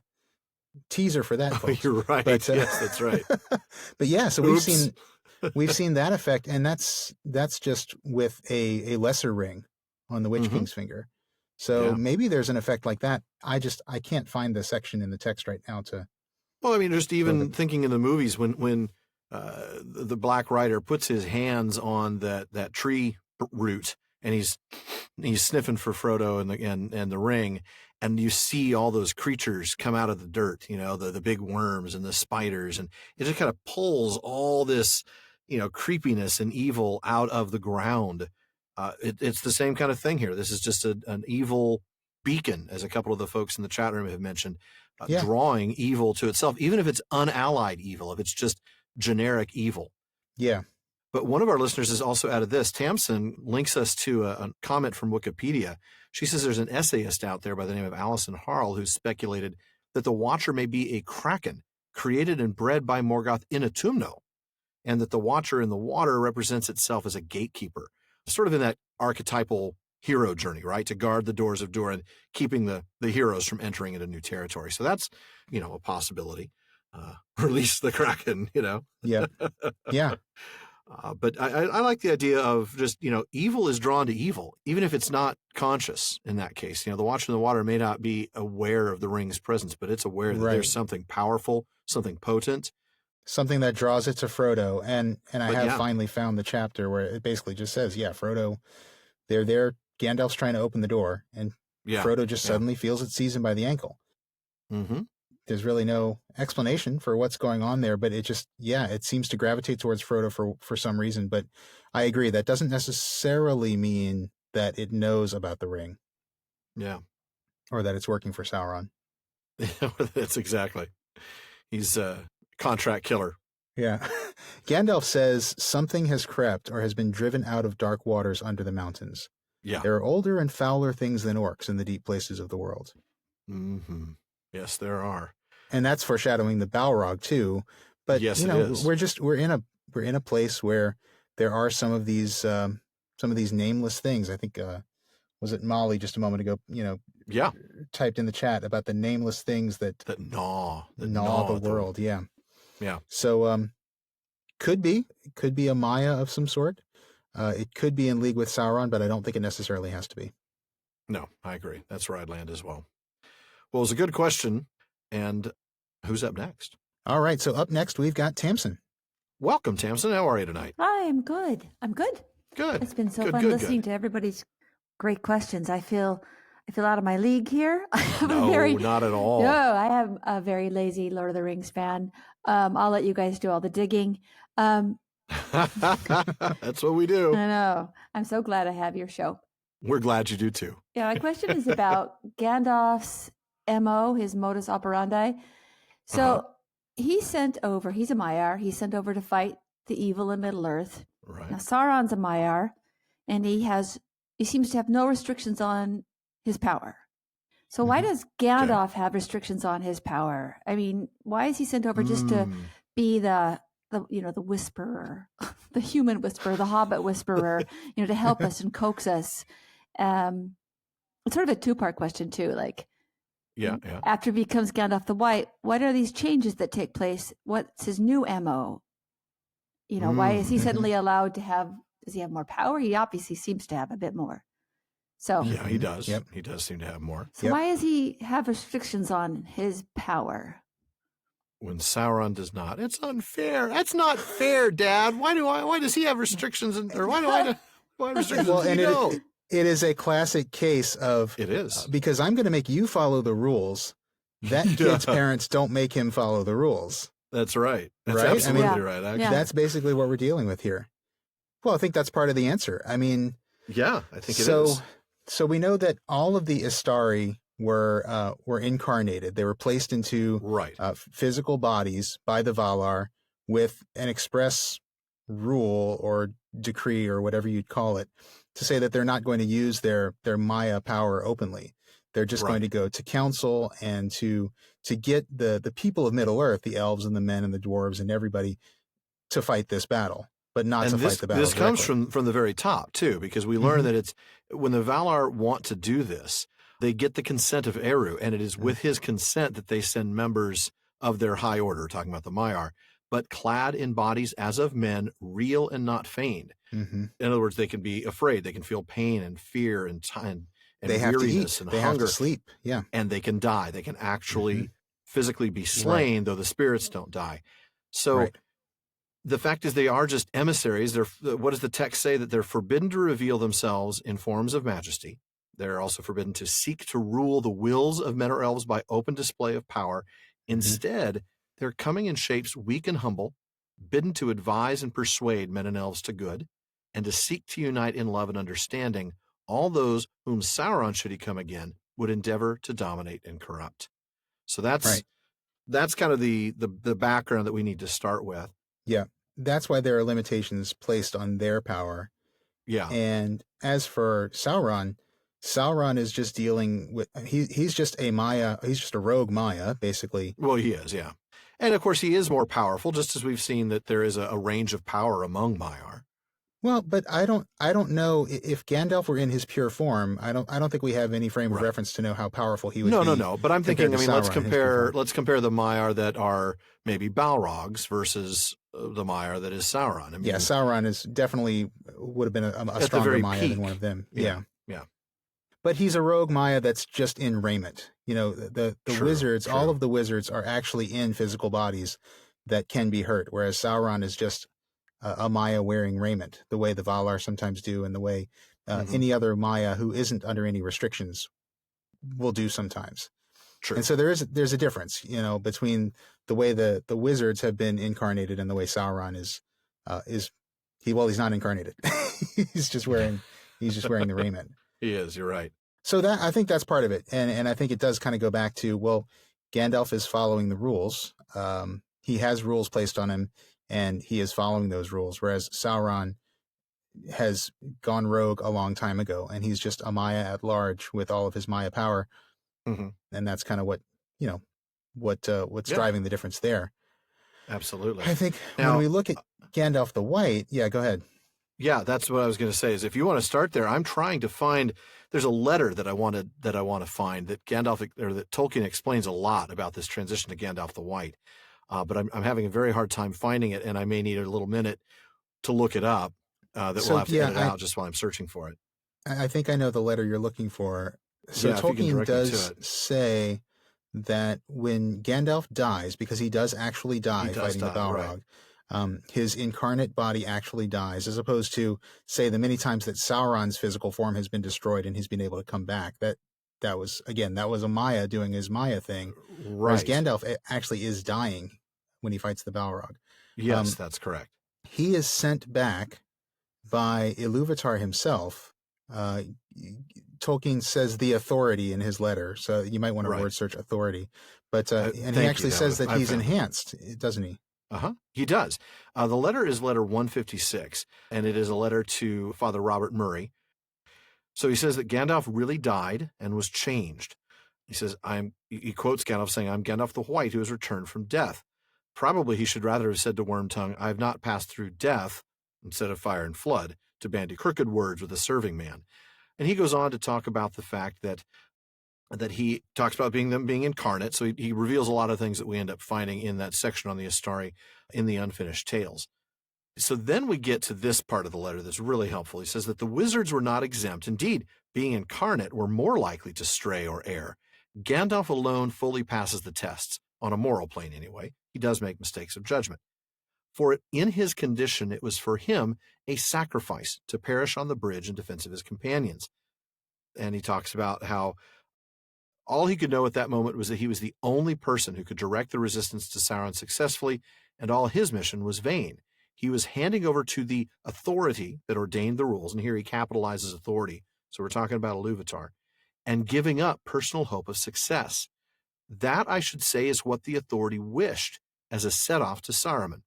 teaser for that. Folks. Oh, you're right. But, yes, that's right. But yeah, so we've seen that effect, and that's just with a lesser ring on the Witch King's finger. So maybe there's an effect like that. I can't find the section in the text right now to. Well, I mean, just even thinking in the movies when the Black Rider puts his hands on that tree root and he's sniffing for Frodo and the ring, and you see all those creatures come out of the dirt, the big worms and the spiders, and it just kind of pulls all this creepiness and evil out of the ground. It's the same kind of thing here. This is just an evil beacon, as a couple of the folks in the chat room have mentioned, Yeah. drawing evil to itself, even if it's unallied evil, if it's just generic evil. Yeah. But one of our listeners has also added this. Tamsin links us to a comment from Wikipedia. She says there's an essayist out there by the name of Alison Harl who speculated that the Watcher may be a kraken created and bred by Morgoth in Autumno, and that the Watcher in the water represents itself as a gatekeeper, sort of in that archetypal hero journey, right? To guard the doors of Durin, keeping the heroes from entering into new territory. So that's, a possibility. Release the kraken, Yeah. Yeah. But I like the idea of just, evil is drawn to evil, even if it's not conscious in that case. The Watcher in the water may not be aware of the ring's presence, but it's aware that there's something powerful, something potent. Something that draws it to Frodo. And I have yeah. finally found the chapter where it basically just says, Frodo, they're there. Gandalf's trying to open the door, and Frodo just suddenly feels it seize him by the ankle. Mm-hmm. There's really no explanation for what's going on there, but it just, it seems to gravitate towards Frodo for some reason. But I agree, that doesn't necessarily mean that it knows about the ring. Yeah. Or that it's working for Sauron. That's exactly. He's a contract killer. Yeah. Gandalf says something has crept or has been driven out of dark waters under the mountains. Yeah. There are older and fouler things than orcs in the deep places of the world. Mm-hmm. Yes, there are. And that's foreshadowing the Balrog too. But yes, it is. we're in a place where there are some of these nameless things. I think was it Molly just a moment ago, typed in the chat about the nameless things that gnaw the world. Yeah. Yeah. So could be a Maya of some sort. It could be in league with Sauron, but I don't think it necessarily has to be. No, I agree. That's where I'd land as well. Well, it's a good question. And who's up next? All right. So up next, we've got Tamsin. Welcome, Tamsin. How are you tonight? Hi, I'm good. Good. It's been so fun listening to everybody's great questions. I feel out of my league here. Not at all. No, I am a very lazy Lord of the Rings fan. I'll let you guys do all the digging. That's what we do. I know. I'm so glad I have your show. We're glad you do too. Yeah, my question is about Gandalf's MO, his modus operandi. So he's a Maiar. He's sent over to fight the evil in Middle Earth. Right. Now Sauron's a Maiar, and he seems to have no restrictions on his power. So why does Gandalf have restrictions on his power? I mean, why is he sent over just to be the whisperer, the human whisperer, the Hobbit whisperer, to help us and coax us? It's sort of a two-part question too. Like, after he becomes Gandalf the White, what are these changes that take place? What's his new MO? Why is he suddenly allowed to have? Does he have more power? He obviously seems to have a bit more. So yeah, he does. Yep. He does seem to have more. So why does he have restrictions on his power? When Sauron does not, it's unfair. That's not fair, Dad. Why does he have restrictions? Why do I have restrictions? Well, and it is a classic case of it is because I'm going to make you follow the rules. That kid's parents don't make him follow the rules. That's right. That's right? absolutely right. Actually. Yeah. That's basically what we're dealing with here. Well, I think that's part of the answer. I mean, yeah, I think it is. So we know that all of the Istari were incarnated. They were placed into physical bodies by the Valar with an express rule or decree or whatever you'd call it to say that they're not going to use their Maya power openly. They're just going to go to council and to get the people of Middle Earth, the elves and the men and the dwarves and everybody, to fight this battle, but not to fight the battle. This comes from the very top too, because we learn that it's when the Valar want to do this, they get the consent of Eru, and it is with his consent that they send members of their high order, talking about the Maiar, but clad in bodies as of men, real and not feigned. Mm-hmm. In other words, they can be afraid, they can feel pain and fear and time and they have weariness to eat. and they hunger. Have to sleep. Yeah, and they can die. They can actually physically be slain, though the spirits don't die. So the fact is, they are just emissaries. What does the text say? That they're forbidden to reveal themselves in forms of majesty. They're also forbidden to seek to rule the wills of men or elves by open display of power. Instead, they're coming in shapes weak and humble, bidden to advise and persuade men and elves to good, and to seek to unite in love and understanding all those whom Sauron, should he come again, would endeavor to dominate and corrupt. So that's kind of the background that we need to start with. Yeah, that's why there are limitations placed on their power. Yeah. And as for Sauron is just dealing with, he's just a Maya, he's just a rogue Maya, basically. Well, he is, yeah. And of course, he is more powerful, just as we've seen that there is a range of power among Maiar. Well, but I don't know if Gandalf were in his pure form. I don't think we have any frame of reference to know how powerful he would be. No. But I'm thinking, let's compare the Maiar that are maybe Balrogs versus the Maiar that is Sauron. Yeah, Sauron is definitely would have been a stronger Maya than one of them. Yeah. But he's a rogue Maya that's just in raiment. The wizards, all of the wizards are actually in physical bodies that can be hurt, whereas Sauron is just a Maya wearing raiment, the way the Valar sometimes do, and the way any other Maya who isn't under any restrictions will do sometimes. True. And so there's a difference, between the way the wizards have been incarnated and the way Sauron is he's not incarnated. he's just wearing the raiment. He is, you're right. So I think that's part of it. And I think it does kind of go back to, well, Gandalf is following the rules. He has rules placed on him, and he is following those rules, whereas Sauron has gone rogue a long time ago, and he's just a Maya at large with all of his Maya power. Mm-hmm. And that's kind of what's driving the difference there. Absolutely. I think when we look at Gandalf the White, go ahead. Yeah, that's what I was going to say. Is if you want to start there, I'm trying to find. There's a letter that I want to find that that Tolkien explains a lot about this transition to Gandalf the White, but I'm having a very hard time finding it, and I may need a little minute to look it up. We'll have to edit out just while I'm searching for it. I think I know the letter you're looking for. So Tolkien does say that when Gandalf dies, because he does actually die fighting the Balrog. Right. His incarnate body actually dies, as opposed to, say, the many times that Sauron's physical form has been destroyed and he's been able to come back. That was a Maya doing his Maya thing. Right. Whereas Gandalf actually is dying when he fights the Balrog. Yes, that's correct. He is sent back by Iluvatar himself. Tolkien says the authority in his letter, so you might want to word search authority. But and he actually says that he's enhanced, doesn't he? He does. The letter is letter 156, and it is a letter to Father Robert Murray. So he says that Gandalf really died and was changed. He says, he quotes Gandalf saying, "I'm Gandalf the White who has returned from death." Probably he should rather have said to Wormtongue, "I have not passed through death," instead of fire and flood, to bandy crooked words with a serving man. And he goes on to talk about the fact that he talks about them being incarnate. So he reveals a lot of things that we end up finding in that section on the Astari in the Unfinished Tales. So then we get to this part of the letter that's really helpful. He says that the wizards were not exempt. Indeed, being incarnate, were more likely to stray or err. Gandalf alone fully passes the tests, on a moral plane anyway. He does make mistakes of judgment. For in his condition, it was for him a sacrifice to perish on the bridge in defense of his companions. And he talks about how all he could know at that moment was that he was the only person who could direct the resistance to Sauron successfully, and all his mission was vain. He was handing over to the authority that ordained the rules, and here he capitalizes authority, so we're talking about Iluvatar, and giving up personal hope of success. That, I should say, is what the authority wished as a set-off to Saruman.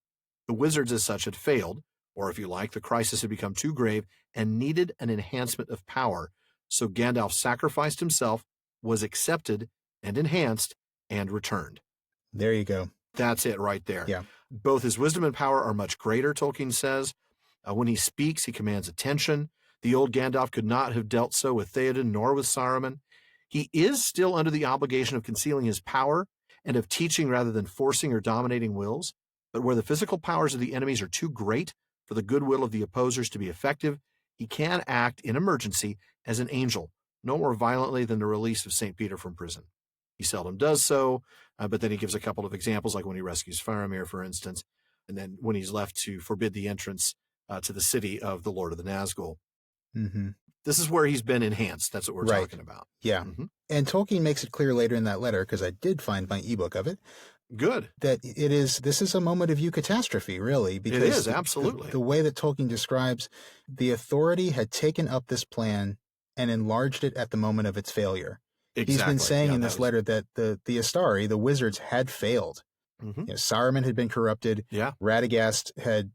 The wizards as such had failed, or if you like, the crisis had become too grave and needed an enhancement of power, so Gandalf sacrificed himself, was accepted and enhanced, and returned. There you go. That's it right there. Yeah. Both his wisdom and power are much greater, Tolkien says. When he speaks, he commands attention. The old Gandalf could not have dealt so with Theoden nor with Saruman. He is still under the obligation of concealing his power and of teaching rather than forcing or dominating wills. But where the physical powers of the enemies are too great for the goodwill of the opposers to be effective, he can act in emergency as an angel, no more violently than the release of St. Peter from prison. He seldom does so, but then he gives a couple of examples, like when he rescues Faramir, for instance, and then when he's left to forbid the entrance to the city of the Lord of the Nazgul. Mm-hmm. This is where he's been enhanced. That's what we're talking about. Yeah. Mm-hmm. And Tolkien makes it clear later in that letter, because I did find my ebook of it. Good. That this is a moment of eucatastrophe, really. Because it is, absolutely. The way that Tolkien describes, the authority had taken up this plan and enlarged it at the moment of its failure. Exactly. He's been saying in this was... letter that the Astari, the wizards, had failed. Saruman had been corrupted. Yeah. Radagast had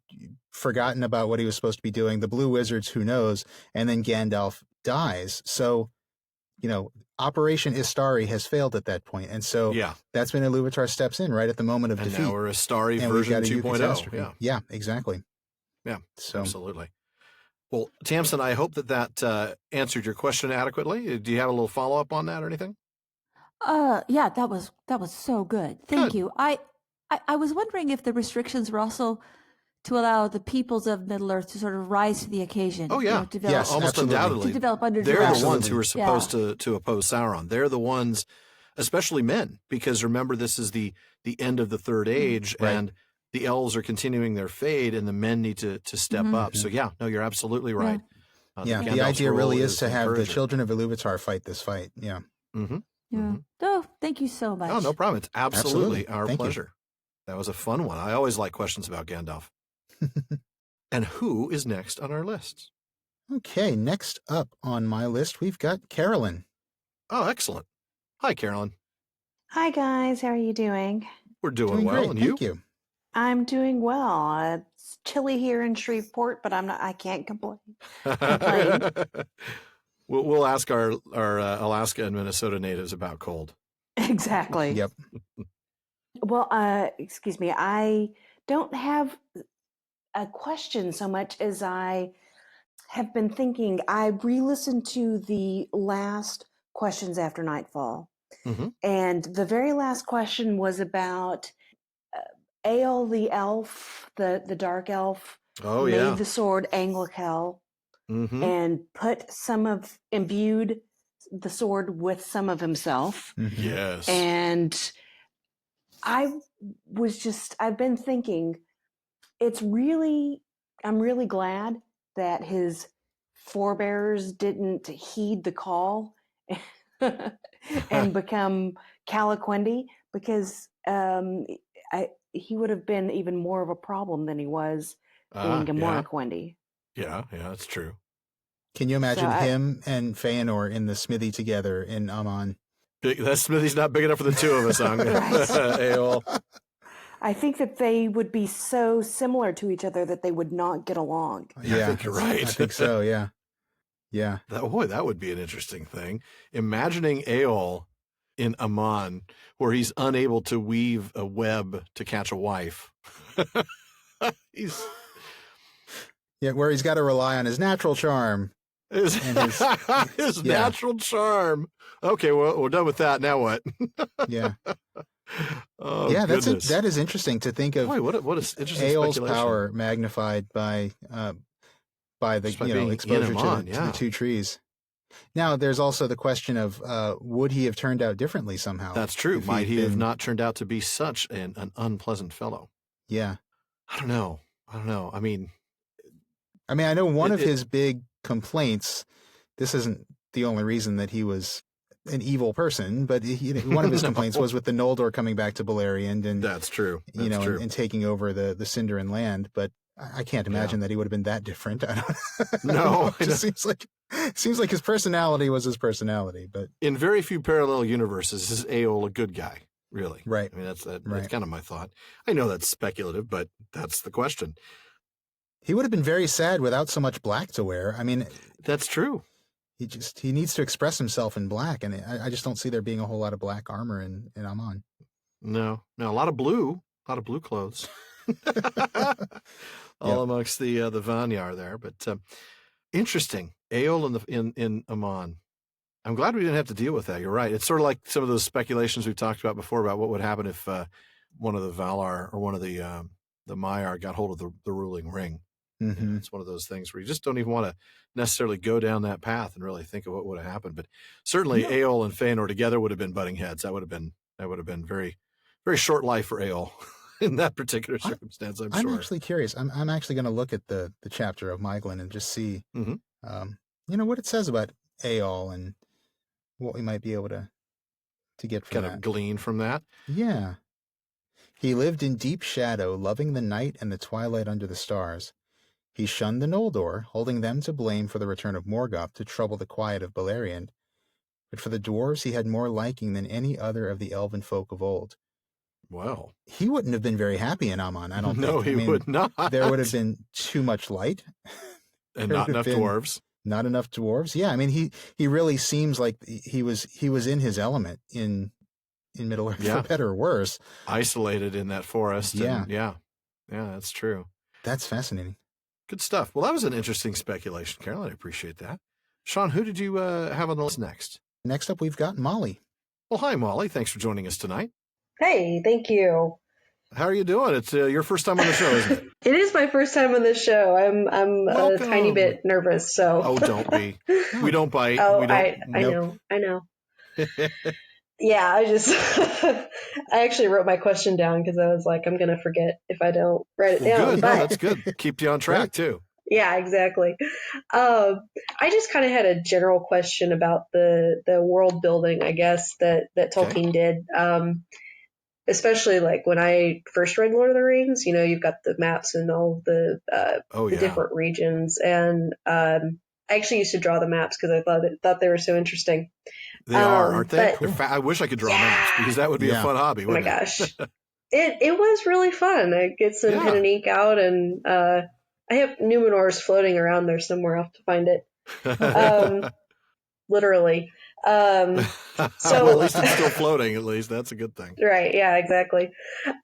forgotten about what he was supposed to be doing. The Blue Wizards, who knows? And then Gandalf dies. So, Operation Istari has failed at that point. And so that's when Iluvatar steps in right at the moment of defeat. And now we're Istari version 2.0. Yeah, exactly. Yeah, so, absolutely. Well, Tamsin, I hope that answered your question adequately. Do you have a little follow-up on that or anything? Yeah, that was so good. Thank you. I was wondering if the restrictions were also to allow the peoples of Middle-earth to sort of rise to the occasion. Oh, yeah. Yes, almost absolutely. undoubtedly. To develop under They're duress. the ones who are supposed to oppose Sauron. They're the ones, especially men, because remember, this is the end of the Third Age, and the elves are continuing their fade, and the men need to step up. So, you're absolutely right. The idea really is to have the children of Iluvatar fight this fight. Yeah. Oh, thank you so much. Oh, no problem. It's absolutely our pleasure. That was a fun one. I always like questions about Gandalf. And who is next on our list? Okay, next up on my list, we've got Carolyn. Oh, excellent. Hi, Carolyn. Hi, guys. How are you doing? We're doing well, great. and Thank you? I'm doing well. It's chilly here in Shreveport, but I can't complain. We'll ask our Alaska and Minnesota natives about cold. Exactly. Yep. Well, excuse me. I don't have a question so much as I have been thinking. I re-listened to the last questions after Nightfall, and the very last question was about Eöl the elf, the dark elf. Oh, made the sword Anglicel and imbued the sword with some of himself. Yes. And I've been thinking, I'm really glad that his forebears didn't heed the call and become Calaquendi, because he would have been even more of a problem than he was being a Morroquendi. Yeah, that's true. Can you imagine him and Fëanor in the smithy together in Amon? That smithy's not big enough for the two of us, Eöl. I think that they would be so similar to each other that they would not get along. I think you're right. I think so, yeah. Yeah. That would be an interesting thing. Imagining Eöl in Amon, where he's unable to weave a web to catch a wife. Where he's got to rely on his natural charm. His natural charm. Okay, well, we're done with that. Now what? Yeah. Oh, yeah, goodness. that is interesting to think of. Boy, what is interesting Eöl's speculation. Power magnified by the exposure to the two trees. Now, there's also the question of would he have turned out differently somehow? That's true. Might he have not turned out to be such an unpleasant fellow? Yeah. I don't know. I mean, I know one of his big complaints, this isn't the only reason that he was an evil person, but one of his complaints was with the Noldor coming back to Beleriand, and that's true. And taking over the Sindarin land. But I can't imagine that he would have been that different. I don't No, it just seems like his personality was his personality. But in very few parallel universes, is Eöl a good guy? Really? Right. I mean, that's kind of my thought. I know that's speculative, but that's the question. He would have been very sad without so much black to wear. I mean, that's true. He needs to express himself in black, and I just don't see there being a whole lot of black armor in Amon. No, a lot of blue clothes. All amongst the Vanyar there, but interesting. Eöl in Amon. I'm glad we didn't have to deal with that. You're right. It's sort of like some of those speculations we've talked about before about what would happen if one of the Valar or one of the Maiar got hold of the ruling ring. Mm-hmm. It's one of those things where you just don't even want to necessarily go down that path and really think of what would have happened. But certainly Eöl and Fëanor together would have been butting heads. That would have been very, very short life for Eöl in that particular circumstance. I'm sure. I'm actually curious. I'm actually going to look at the chapter of Maiglin and just see, what it says about Eöl and what we might be able to get from that. Kind of glean from that. Yeah. He lived in deep shadow, loving the night and the twilight under the stars. He shunned the Noldor, holding them to blame for the return of Morgoth to trouble the quiet of Beleriand. but for the dwarves he had more liking than any other of the elven folk of old. Well, he wouldn't have been very happy in Aman, I don't think. No, he would not. There would have been too much light. And not enough dwarves. Not enough dwarves. Yeah, I mean, he really seems like he was in his element in Middle-earth, for better or worse. Isolated in that forest. Yeah. Yeah, that's true. That's fascinating. Good stuff. Well, that was an interesting speculation, Carolyn. I appreciate that. Shawn, who did you have on the list next? Next up, we've got Molly. Well, hi, Molly. Thanks for joining us tonight. Hey, thank you. How are you doing? It's your first time on the show, isn't it? It is my first time on the show. I'm a tiny bit nervous. So. Oh, don't be. We don't bite. Oh, we don't, I know. Yeah, I actually wrote my question down because I was like, I'm going to forget if I don't write it down. Good. No, that's good. Keep you on track too. Yeah, exactly. I just kind of had a general question about the world building, I guess, that Tolkien did. Especially like when I first read Lord of the Rings, you've got the maps and all the different regions. And I actually used to draw the maps because I thought they were so interesting. They are, aren't they? I wish I could draw maps because that would be a fun hobby. Oh my gosh. It was really fun. I get some pen and ink out, and I have Numenor's floating around there somewhere. I'll have to find it. Literally. So well, at least it's still floating. At least that's a good thing. Right. Yeah, exactly.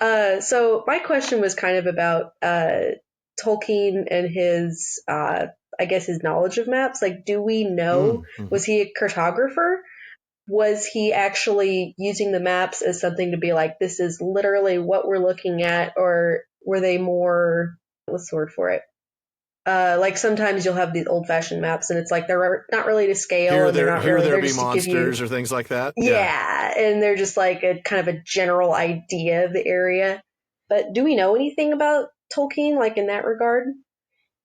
So my question was kind of about Tolkien and his, I guess, his knowledge of maps. Like, do we know, was he a cartographer? Was he actually using the maps as something to be like, this is literally what we're looking at? Or were they more, what's the word for it? Like sometimes you'll have these old-fashioned maps, and it's like they're not really to scale. There be monsters or things like that. Yeah, and they're just like a kind of a general idea of the area. But do we know anything about Tolkien, like in that regard?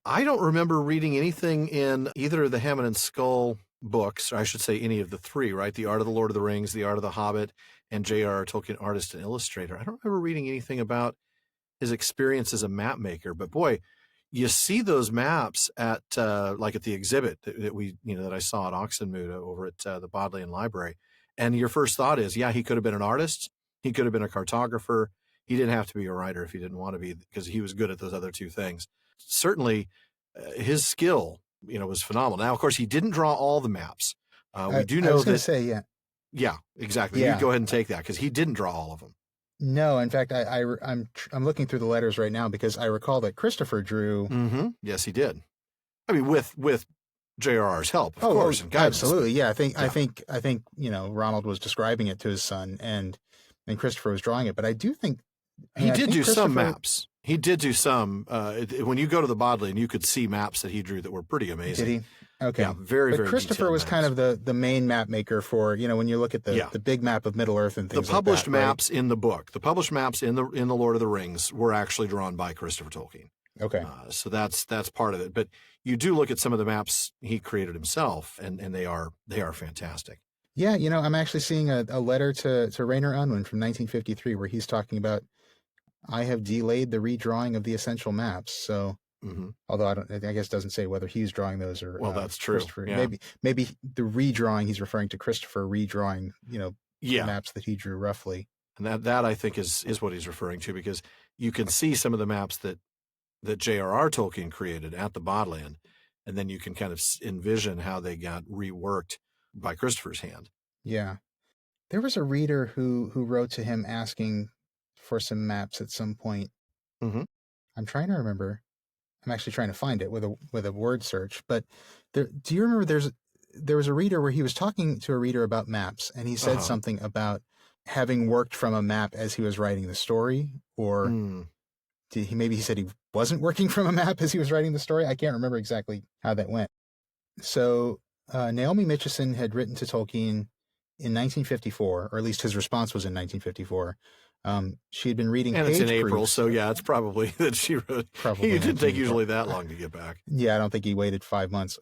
I don't remember reading anything in either of the Hammond and Skull books, or I should say any of the three, right? The Art of the Lord of the Rings, The Art of the Hobbit, and J.R.R. Tolkien, artist and illustrator. I don't remember reading anything about his experience as a map maker, but boy, you see those maps at like at the exhibit that I saw at Oxenmoot over at the Bodleian Library, and your first thought is, he could have been an artist, he could have been a cartographer, he didn't have to be a writer if he didn't want to be, because he was good at those other two things. Certainly, his skill, was phenomenal. Now, of course, he didn't draw all the maps. We do know that. Yeah, exactly. Yeah. You go ahead and take that because he didn't draw all of them. No, in fact, I'm looking through the letters right now because I recall that Christopher drew. Mm-hmm. Yes, he did. I mean, with J.R.R.'s help, of course, and guidance. Absolutely. Yeah, I think Ronald was describing it to his son, and Christopher was drawing it. But I do think he did do some maps. He did do some. When you go to the Bodleian, you could see maps that he drew that were pretty amazing. Did he? Okay. Yeah, very, very. But Christopher was kind of the main map maker for, when you look at the big map of Middle Earth and things like that. The published maps in the book, the published maps in the Lord of the Rings were actually drawn by Christopher Tolkien. Okay. So that's part of it. But you do look at some of the maps he created himself, and they are fantastic. Yeah, I'm actually seeing a letter to Rainer Unwin from 1953 where he's talking about, I have delayed the redrawing of the essential maps. So, although I guess it doesn't say whether he's drawing those or that's true. Yeah. Maybe the redrawing he's referring to Christopher redrawing, the maps that he drew roughly. And that I think is what he's referring to, because you can see some of the maps that J.R.R. Tolkien created at the Bodleian, and then you can kind of envision how they got reworked by Christopher's hand. Yeah, there was a reader who wrote to him asking for some maps at some point. Mm-hmm. I'm trying to remember. I'm actually trying to find it with a word search. But do you remember there was a reader where he was talking to a reader about maps, and he said something about having worked from a map as he was writing the story, or maybe he said he wasn't working from a map as he was writing the story. I can't remember exactly how that went. So Naomi Mitchison had written to Tolkien in 1954, or at least his response was in 1954. She had been reading and page it's in April, proofs. so yeah, it's probably that she wrote. Probably it didn't take usually that long to get back. Yeah, I don't think he waited 5 months.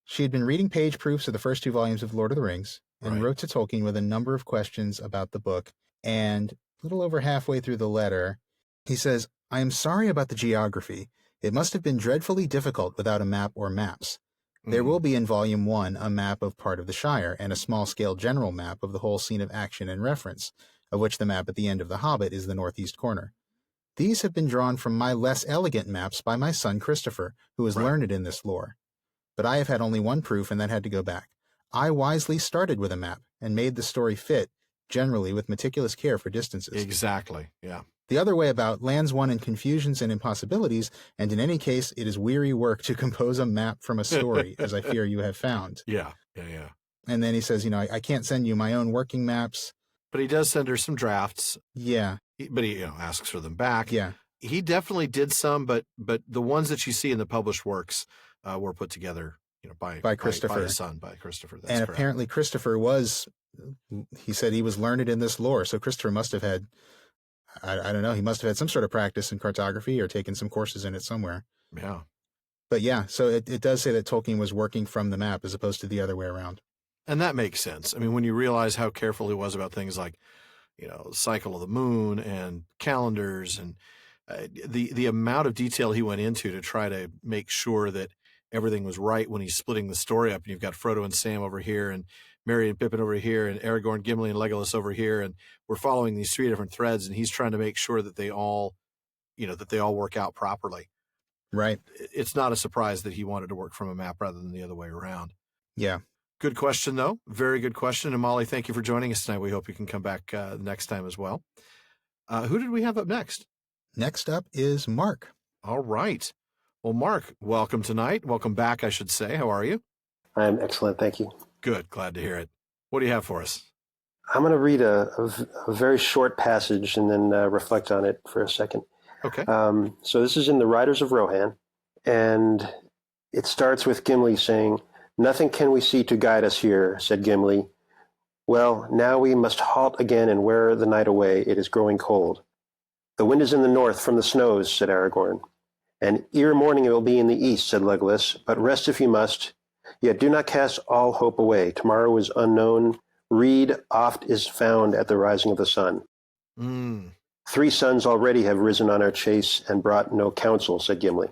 She had been reading page proofs of the first two volumes of Lord of the Rings and wrote to Tolkien with a number of questions about the book. And a little over halfway through the letter, he says, I am sorry about the geography. It must have been dreadfully difficult without a map or maps. There will be in Volume 1 a map of part of the Shire and a small-scale general map of the whole scene of action and reference, of which the map at the end of The Hobbit is the northeast corner. These have been drawn from my less elegant maps by my son Christopher, who is learned in this lore. But I have had only one proof, and that had to go back. I wisely started with a map and made the story fit, generally with meticulous care for distances. Exactly, yeah. The other way about lands one in confusions and impossibilities, and in any case, it is weary work to compose a map from a story, as I fear you have found. Yeah. And then he says, I can't send you my own working maps. But he does send her some drafts. Yeah. But he asks for them back. Yeah. He definitely did some, but the ones that you see in the published works were put together by Christopher. By his son, by Christopher. That's correct. Apparently Christopher he said he was learned in this lore, so Christopher must have had, I don't know, he must have had some sort of practice in cartography or taken some courses in it somewhere. Yeah. But yeah, so it does say that Tolkien was working from the map as opposed to the other way around. And that makes sense. I mean, when you realize how careful he was about things like, cycle of the moon and calendars and the amount of detail he went into to try to make sure that everything was right when he's splitting the story up. And you've got Frodo and Sam over here and Merry and Pippin over here and Aragorn, Gimli, and Legolas over here. And we're following these 3 different threads, and he's trying to make sure that they all work out properly. Right. It's not a surprise that he wanted to work from a map rather than the other way around. Yeah. Good question, though. Very good question. And Molly, thank you for joining us tonight. We hope you can come back next time as well. Who did we have up next? Next up is Mark. All right. Well, Mark, welcome tonight. Welcome back, I should say. How are you? I'm excellent. Thank you. Good. Glad to hear it. What do you have for us? I'm going to read a very short passage and then reflect on it for a second. Okay. So this is in the Riders of Rohan, and it starts with Gimli saying, "Nothing can we see to guide us here," said Gimli. "Well, now we must halt again and wear the night away. It is growing cold." "The wind is in the north from the snows," said Aragorn. "And ere morning it will be in the east," said Legolas. "But rest if you must. Yet do not cast all hope away. Tomorrow is unknown. Reed oft is found at the rising of the sun." 3 suns already have risen on our chase and brought no counsel," said Gimli.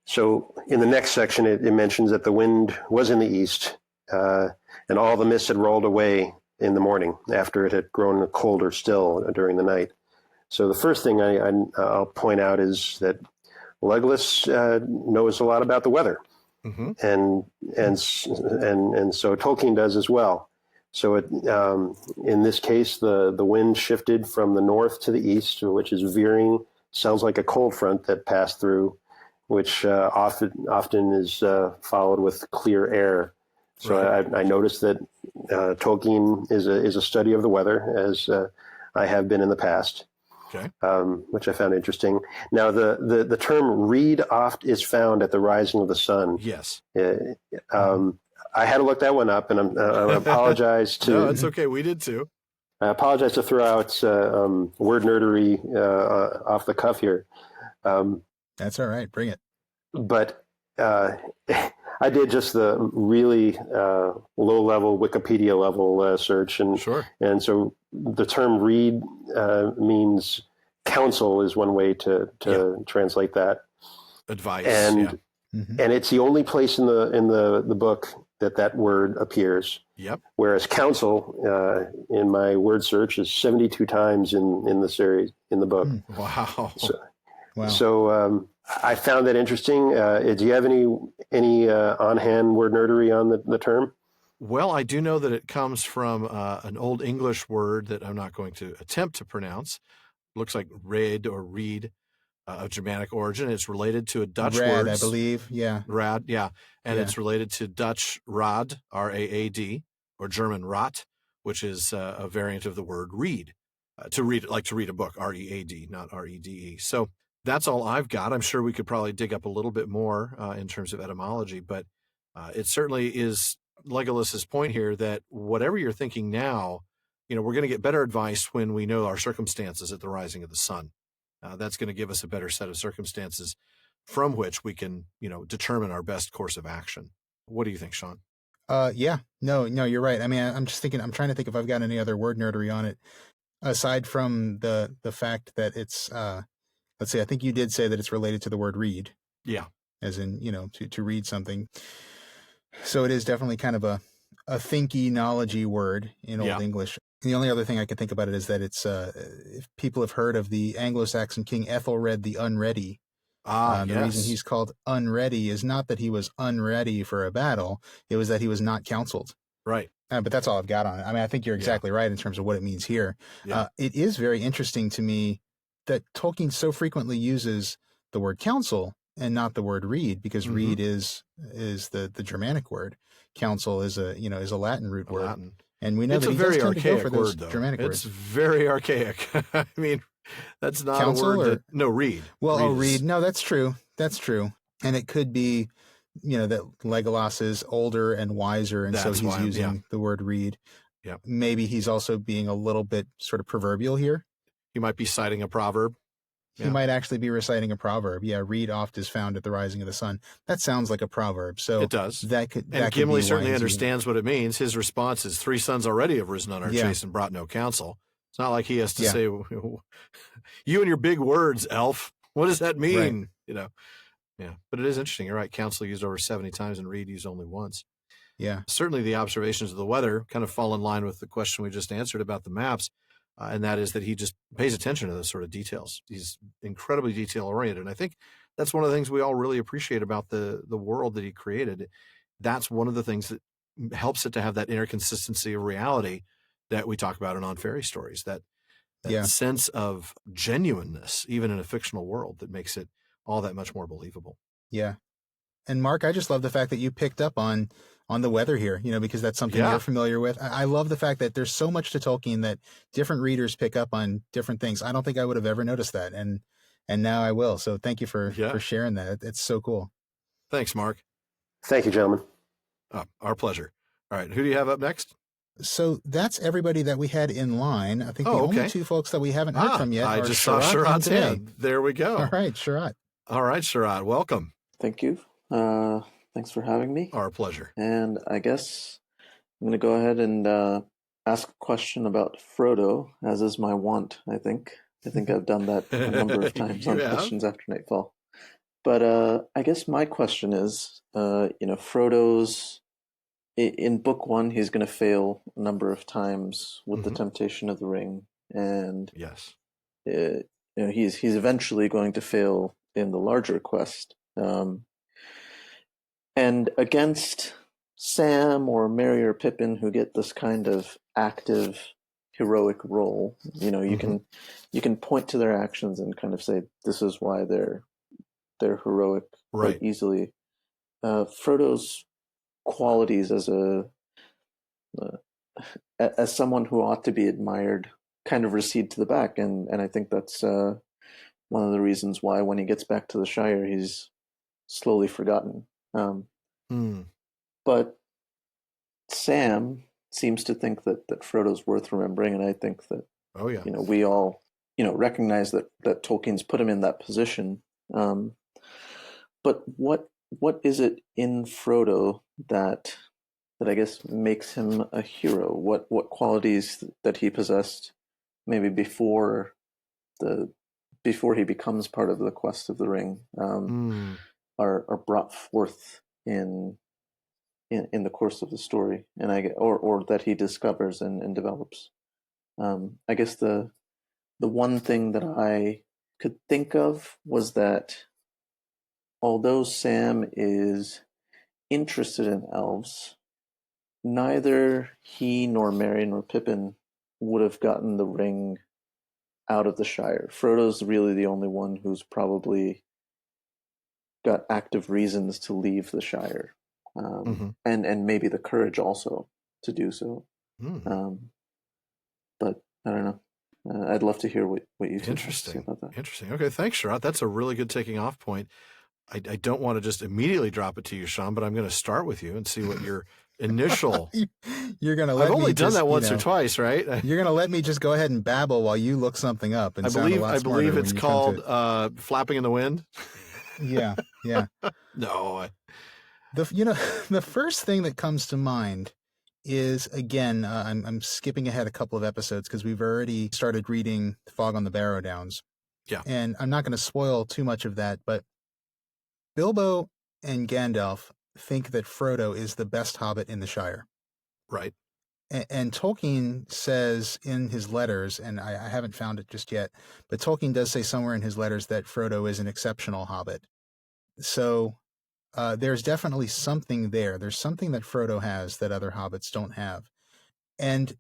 So in the next section, it mentions that the wind was in the east, and all the mist had rolled away in the morning after it had grown colder still during the night. So the first thing I'll point out is that Legolas knows a lot about the weather. Mm-hmm. And so Tolkien does as well. So in this case, the wind shifted from the north to the east, which is veering. Sounds like a cold front that passed through, which often is followed with clear air. So right. I noticed that Tolkien is a study of the weather, as I have been in the past. Okay. Which I found interesting. Now, the term "reed oft is found at the rising of the sun." Yes. I had to look that one up, and I apologize to. No, it's okay. We did too. I apologize to throw out word nerdery off the cuff here. That's all right. Bring it. But I did just the really low-level Wikipedia level search, and sure. And so the term "reed" means counsel is one way to translate that. Advice, and and it's the only place in the book that word appears. Yep. Whereas counsel in my word search is 72 times in the series in the book. Wow. So I found that interesting. Do you have any on-hand word nerdery on the term? Well, I do know that it comes from an Old English word that I'm not going to attempt to pronounce. It looks like reed or reed, of Germanic origin. It's related to a Dutch word, I believe. Yeah. Rad, yeah. And it's related to Dutch rad, R-A-A-D, or German rat, which is a variant of the word read. To read a book, R-E-A-D, not R-E-D-E. So that's all I've got. I'm sure we could probably dig up a little bit more in terms of etymology, but it certainly is Legolas's point here that whatever you're thinking now, we're going to get better advice when we know our circumstances at the rising of the sun. That's going to give us a better set of circumstances from which we can, determine our best course of action. What do you think, Shawn? Yeah, no, you're right. I mean, I'm trying to think if I've got any other word nerdery on it, aside from the fact that it's, let's see, I think you did say that it's related to the word read. Yeah. As in, to read something. So it is definitely kind of a thinky, knowledge-y word in Old English. The only other thing I can think about it is that it's, if people have heard of the Anglo-Saxon king Ethelred the Unready, the reason he's called unready is not that he was unready for a battle, it was that he was not counseled. Right. But that's all I've got on it. I mean, I think you're exactly right in terms of what it means here. Yeah. It is very interesting to me that Tolkien so frequently uses the word counsel and not the word read, because read is the Germanic word. Counsel is a Latin root word. Latin. And we know it's that a he very does tend to go archaic for those word, though. Germanic words. It's very archaic. I mean, that's not Counsel a word no, read. Well, read. No, that's true. That's true. And it could be, that Legolas is older and wiser, and so he's using the word read. Yeah. Maybe he's also being a little bit sort of proverbial here. He might be citing a proverb. He might actually be reciting a proverb. Yeah, read oft is found at the rising of the sun. That sounds like a proverb. So it does. And Gimli certainly understands what it means. His response is 3 sons already have risen on our chase and brought no counsel. It's not like he has to say, you and your big words, elf. What does that mean? Right. Yeah. But it is interesting. You're right. Counsel used over 70 times and read used only once. Yeah. Certainly the observations of the weather kind of fall in line with the question we just answered about the maps. And that is that he just pays attention to those sort of details. He's incredibly detail oriented. And I think that's one of the things we all really appreciate about the world that he created. That's one of the things that helps it to have that inner consistency of reality that we talk about in On Fairy Stories, that sense of genuineness, even in a fictional world, that makes it all that much more believable. Yeah. And Mark, I just love the fact that you picked up on the weather here, because that's something you're familiar with. I love the fact that there's so much to Tolkien that different readers pick up on different things. I don't think I would have ever noticed that. And now I will. So thank you for sharing that. It's so cool. Thanks, Mark. Thank you, gentlemen. Our pleasure. All right. Who do you have up next? So that's everybody that we had in line. I think the only 2 folks that we haven't heard from yet I are just saw Sherrod's hand. There we go. All right, Sherrod. All right, Sherrod. Welcome. Thank you. Thanks for having me. Our pleasure. And I guess I'm going to go ahead and ask a question about Frodo, as is my wont, I think. I think I've done that a number of times on Questions After Nightfall. But I guess my question is, Frodo's, in book 1, he's going to fail a number of times with the temptation of the ring. And he's eventually going to fail in the larger quest. And against Sam or Merry or Pippin, who get this kind of active, heroic role, you can point to their actions and kind of say this is why they're heroic quite easily. Frodo's qualities as someone who ought to be admired kind of recede to the back, and I think that's one of the reasons why when he gets back to the Shire, he's slowly forgotten. But Sam seems to think that Frodo's worth remembering, and I think that we all recognize that Tolkien's put him in that position. But what is it in Frodo that I guess makes him a hero? What qualities that he possessed maybe before he becomes part of the quest of the ring are brought forth in the course of the story, and or that he discovers and develops. I guess the one thing that I could think of was that although Sam is interested in elves, neither he nor Merry nor Pippin would have gotten the ring out of the Shire. Frodo's really the only one who's probably got active reasons to leave the Shire, and maybe the courage also to do so. But I don't know. I'd love to hear what you think about that. Interesting. Okay, thanks, Sherrod. That's a really good taking off point. I don't want to just immediately drop it to you, Shawn, but I'm going to start with you and see what your initial. You're going to let me. I've only done that once or twice, right? You're going to let me just go ahead and babble while you look something up. And I believe it's called "Flapping in the Wind." Yeah. No. The first thing that comes to mind is, again, I'm skipping ahead a couple of episodes because we've already started reading Fog on the Barrow Downs. Yeah. And I'm not going to spoil too much of that, but Bilbo and Gandalf think that Frodo is the best hobbit in the Shire. Right. And Tolkien says in his letters, and I haven't found it just yet, but Tolkien does say somewhere in his letters that Frodo is an exceptional hobbit. So there's definitely something there. There's something that Frodo has that other hobbits don't have. And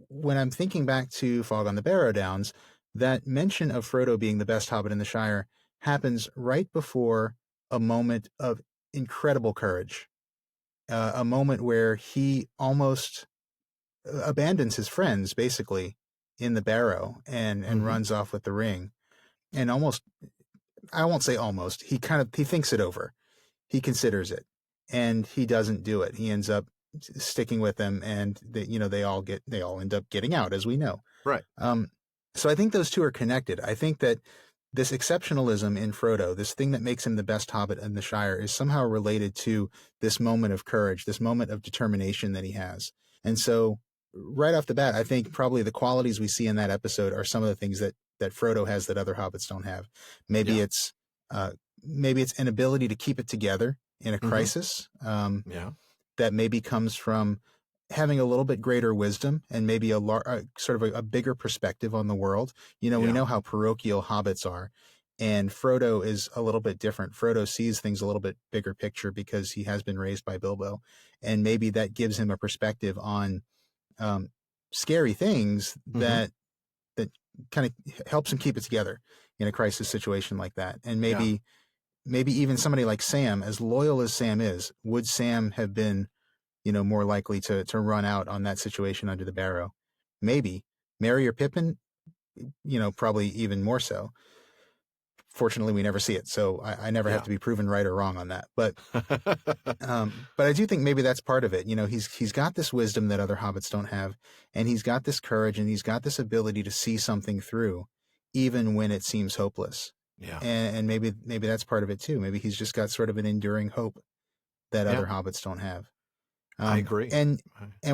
when I'm thinking back to Fog on the Barrow Downs, that mention of Frodo being the best hobbit in the Shire happens right before a moment of incredible courage, a moment where he almost abandons his friends, basically, in the barrow and runs off with the ring. And almost, I won't say almost, he thinks it over. He considers it, and he doesn't do it. He ends up sticking with them, and they all end up getting out, as we know. Right. So I think those two are connected. I think that this exceptionalism in Frodo, this thing that makes him the best hobbit in the Shire, is somehow related to this moment of courage, this moment of determination that he has. And so right off the bat, I think probably the qualities we see in that episode are some of the things that Frodo has that other hobbits don't have. Maybe it's an ability to keep it together in a crisis. That maybe comes from having a little bit greater wisdom and maybe a bigger perspective on the world. We know how parochial hobbits are, and Frodo is a little bit different. Frodo sees things a little bit bigger picture because he has been raised by Bilbo, and maybe that gives him a perspective on scary things that kind of helps him keep it together in a crisis situation like that. And maybe even somebody like Sam, as loyal as Sam is, would Sam have been more likely to run out on that situation under the barrow? Maybe. Merry or Pippin, probably even more so. Fortunately, we never see it, so I never have to be proven right or wrong on that. But but I do think maybe that's part of it. He's got this wisdom that other hobbits don't have, and he's got this courage, and he's got this ability to see something through, even when it seems hopeless. Yeah. And maybe that's part of it too. Maybe he's just got sort of an enduring hope that other hobbits don't have. I agree. And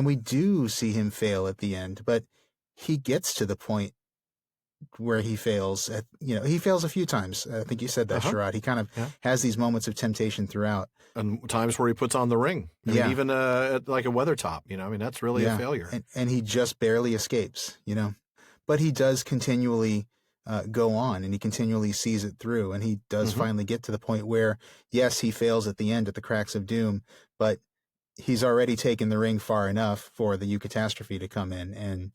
we do see him fail at the end, but he gets to the point where he fails. He fails a few times. I think you said that, Sherrod. He kind of has these moments of temptation throughout, and times where he puts on the ring. Even like a Weathertop. That's really a failure. And he just barely escapes. But he does continually go on, and he continually sees it through, and he does finally get to the point where, yes, he fails at the end at the cracks of doom, but he's already taken the ring far enough for the eucatastrophe to come in and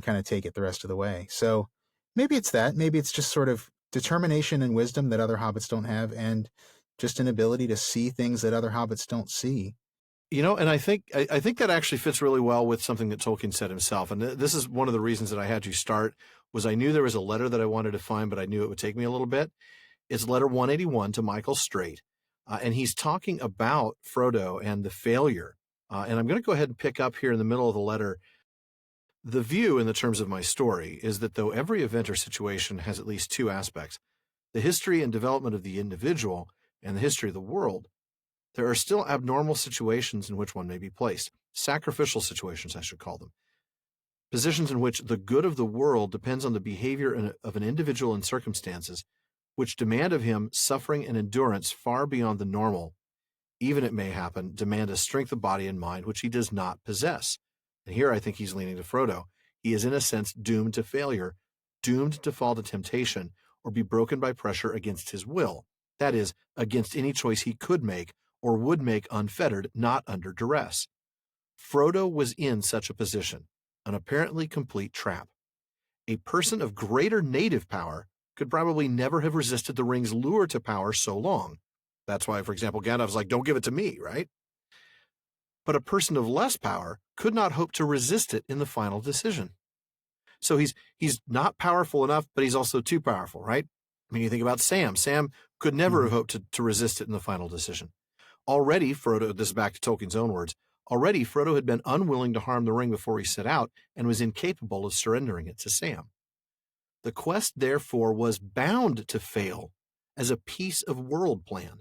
kind of take it the rest of the way. So maybe it's that. Maybe it's just sort of determination and wisdom that other hobbits don't have, and just an ability to see things that other hobbits don't see. And I think that actually fits really well with something that Tolkien said himself. And this is one of the reasons that I had you start, was I knew there was a letter that I wanted to find, but I knew it would take me a little bit. It's letter 181 to Michael Straight. And he's talking about Frodo and the failure. And I'm going to go ahead and pick up here in the middle of the letter. The view in the terms of my story is that though every event or situation has at least two aspects, the history and development of the individual and the history of the world, there are still abnormal situations in which one may be placed. Sacrificial situations, I should call them. Positions in which the good of the world depends on the behavior of an individual in circumstances which demand of him suffering and endurance far beyond the normal, even, it may happen, demand a strength of body and mind which he does not possess. And here I think he's leaning to Frodo. He is in a sense doomed to failure, doomed to fall to temptation, or be broken by pressure against his will. That is, against any choice he could make or would make unfettered, not under duress. Frodo was in such a position, an apparently complete trap. A person of greater native power could probably never have resisted the ring's lure to power so long. That's why, for example, Gandalf's like, don't give it to me, right? But a person of less power could not hope to resist it in the final decision. So he's not powerful enough, but he's also too powerful, right? I mean, you think about Sam. Sam could never have hoped to resist it in the final decision. Already, Frodo, this is back to Tolkien's own words, already Frodo had been unwilling to harm the ring before he set out and was incapable of surrendering it to Sam. The quest, therefore, was bound to fail as a piece of world plan,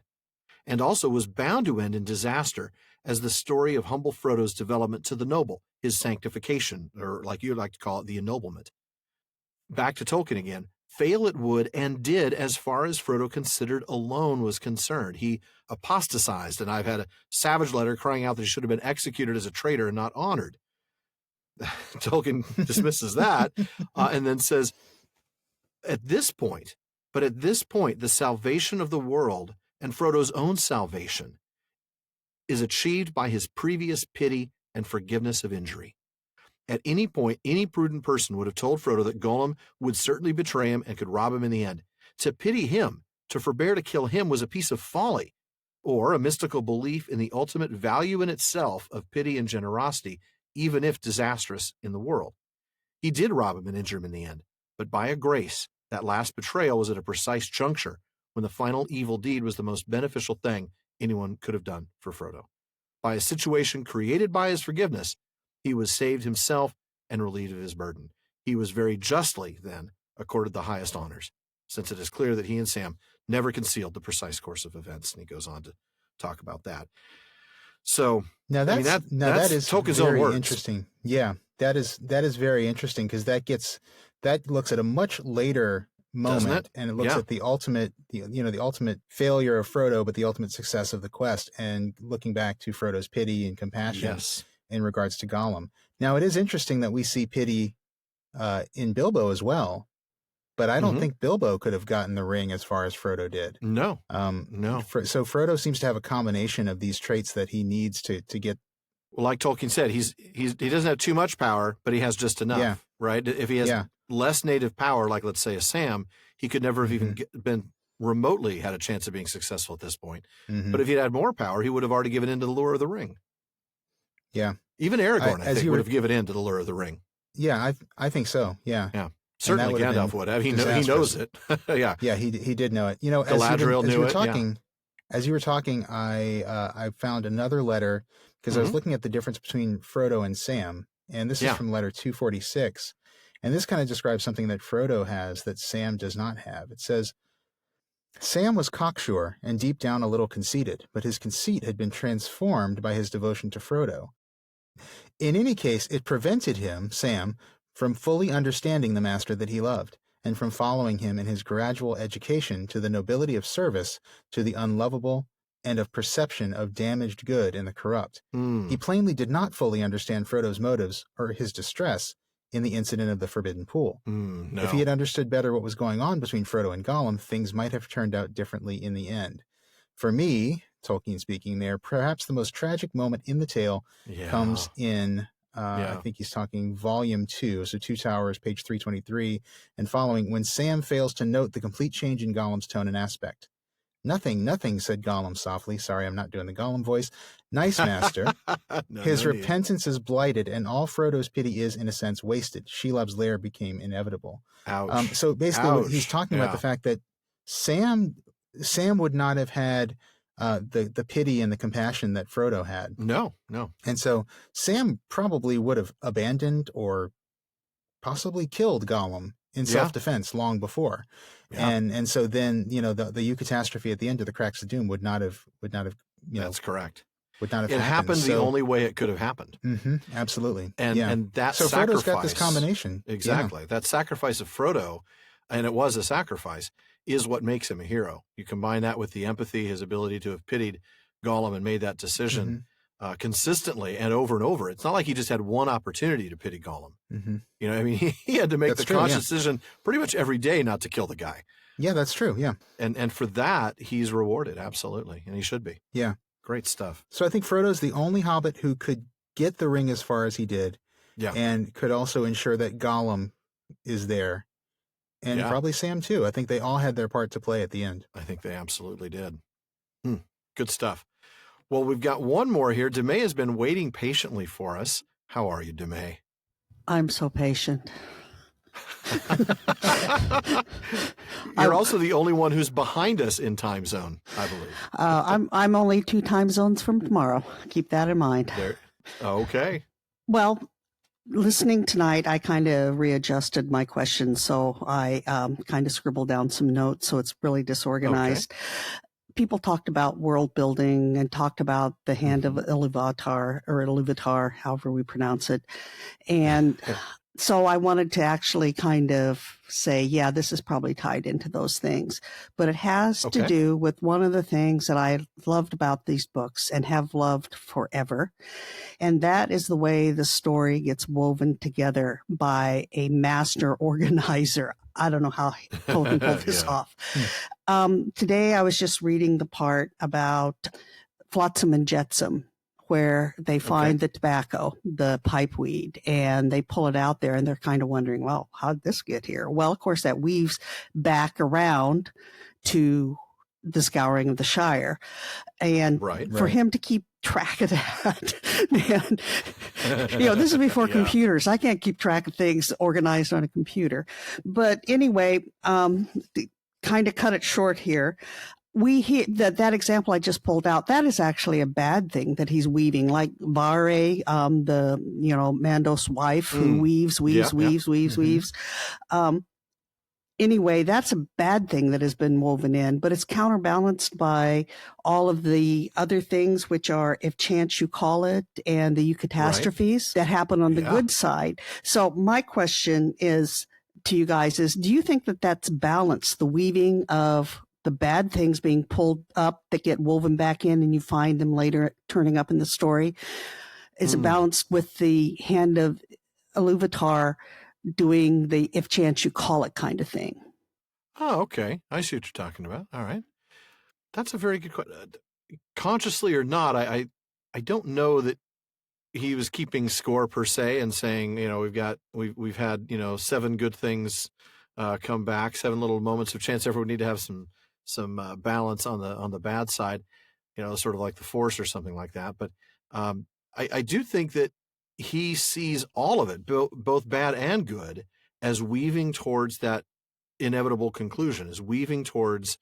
and also was bound to end in disaster as the story of humble Frodo's development to the noble, his sanctification, or like you like to call it, the ennoblement. Back to Tolkien again, fail it would and did as far as Frodo considered alone was concerned. He apostatized, and I've had a savage letter crying out that he should have been executed as a traitor and not honored. Tolkien dismisses that and then says, at this point, the salvation of the world and Frodo's own salvation is achieved by his previous pity and forgiveness of injury. At any point, any prudent person would have told Frodo that Gollum would certainly betray him and could rob him in the end. To pity him, to forbear to kill him, was a piece of folly, or a mystical belief in the ultimate value in itself of pity and generosity, even if disastrous in the world. He did rob him and injure him in the end, but by a grace, that last betrayal was at a precise juncture when the final evil deed was the most beneficial thing anyone could have done for Frodo. By a situation created by his forgiveness, he was saved himself and relieved of his burden. He was very justly, then, accorded the highest honors, since it is clear that he and Sam never concealed the precise course of events. And he goes on to talk about that. So now that is Tolkien's very own words. Interesting. Yeah, that is very interesting, because that looks at a much later moment, and it looks at the ultimate, the ultimate failure of Frodo, but the ultimate success of the quest, and looking back to Frodo's pity and compassion in regards to Gollum. Now, it is interesting that we see pity in Bilbo as well, but I don't think Bilbo could have gotten the ring as far as Frodo did. No. So Frodo seems to have a combination of these traits that he needs to get. Well, like Tolkien said, he doesn't have too much power, but he has just enough, right? If he has less native power, like let's say a Sam, he could never have even been remotely had a chance of being successful at this point. But if he'd had more power, he would have already given in to the lure of the ring. Yeah. Even Aragorn, I think, would have given in to the lure of the ring. Yeah, I think so. Yeah. Yeah. Certainly Gandalf would have. He knows it. Yeah. Yeah, he did know it. Galadriel knew it. As you were talking, I found another letter, because I was looking at the difference between Frodo and Sam, and this is from letter 246. And this kind of describes something that Frodo has that Sam does not have. It says, Sam was cocksure and deep down a little conceited, but his conceit had been transformed by his devotion to Frodo. In any case, it prevented him, Sam, from fully understanding the master that he loved, and from following him in his gradual education to the nobility of service to the unlovable and of perception of damaged good in the corrupt. He plainly did not fully understand Frodo's motives or his distress in the incident of the Forbidden Pool. No. If he had understood better what was going on between Frodo and Gollum, things might have turned out differently in the end. For me, Tolkien speaking there, perhaps the most tragic moment in the tale comes in, I think he's talking volume 2, so Two Towers, page 323, and following, when Sam fails to note the complete change in Gollum's tone and aspect. Nothing, said Gollum softly. Sorry, I'm not doing the Gollum voice. Nice, master. His repentance is blighted, and all Frodo's pity is, in a sense, wasted. Shelob's lair became inevitable. Ouch. So basically, he's talking about the fact that Sam would not have had the pity and the compassion that Frodo had. No. And so Sam probably would have abandoned or possibly killed Gollum in self-defense long before. And so then, the eucatastrophe at the end of the Cracks of Doom would not have That's correct. Would not have it happened the only way it could have happened. Absolutely. And that so sacrifice, Frodo's got this combination. Exactly. That sacrifice of Frodo, and it was a sacrifice, is what makes him a hero. You combine that with the empathy, his ability to have pitied Gollum and made that decision consistently and over. It's not like he just had one opportunity to pity Gollum. He had to make conscious decision pretty much every day not to kill the guy. Yeah, that's true. Yeah. And for that, he's rewarded. Absolutely. And he should be. Yeah. Great stuff. So I think Frodo's the only Hobbit who could get the ring as far as he did. Yeah. And could also ensure that Gollum is there. And probably Sam too. I think they all had their part to play at the end. I think they absolutely did. Good stuff. Well, we've got one more here. DeMay has been waiting patiently for us. How are you, DeMay? I'm so patient. You're also the only one who's behind us in time zone, I believe. I'm only 2 time zones from tomorrow. Keep that in mind. Okay. Well, listening tonight, I kind of readjusted my questions, so I kind of scribbled down some notes, so it's really disorganized. Okay. People talked about world building and talked about the hand of Iluvatar, however we pronounce it. And So I wanted to actually kind of say, yeah, this is probably tied into those things. But it has to do with one of the things that I loved about these books and have loved forever. And that is the way the story gets woven together by a master organizer. I don't know how Tolkien pulled this off. Today I was just reading the part about Flotsam and Jetsam, where they find the tobacco, the pipe weed, and they pull it out there, and they're kind of wondering, well, how'd this get here? Well, of course, that weaves back around to the Scouring of the Shire. And for him to keep track of that, man, this is before computers. I can't keep track of things organized on a computer. But anyway, kind of cut it short here. We hear that example I just pulled out. That is actually a bad thing that he's weaving, like Vare, Mando's wife, who weaves. Anyway, that's a bad thing that has been woven in, but it's counterbalanced by all of the other things, which are if chance you call it, and the eucatastrophes that happen on the good side. So my question is to you guys is, do you think that that's balanced, the weaving of the bad things being pulled up that get woven back in and you find them later turning up in the story? Is it balanced with the hand of Iluvatar doing the if chance you call it kind of thing? Oh, okay. I see what you're talking about. All right. That's a very good question. Consciously or not, I don't know that he was keeping score per se and saying, we've had, 7 good things come back, 7 little moments of chance. Everyone need to have some balance on the bad side, sort of like the Force or something like that. But I do think that he sees all of it, both bad and good, as weaving towards that inevitable conclusion, as weaving towards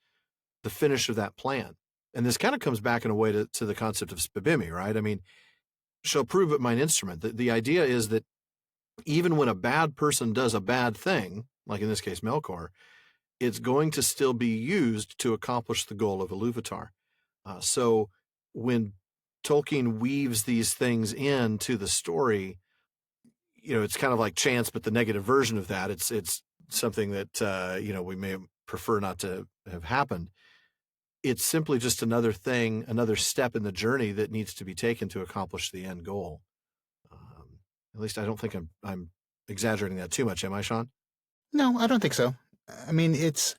the finish of that plan. And this kind of comes back in a way to the concept of spibimi, right? I mean, shall prove it mine instrument. The idea is that even when a bad person does a bad thing, like in this case Melkor, it's going to still be used to accomplish the goal of Iluvatar. So when Tolkien weaves these things into the story, it's kind of like chance, but the negative version of that. It's something that we may prefer not to have happened. It's simply just another thing, another step in the journey that needs to be taken to accomplish the end goal. At least I don't think I'm exaggerating that too much, am I, Shawn? No, I don't think so. I mean, it's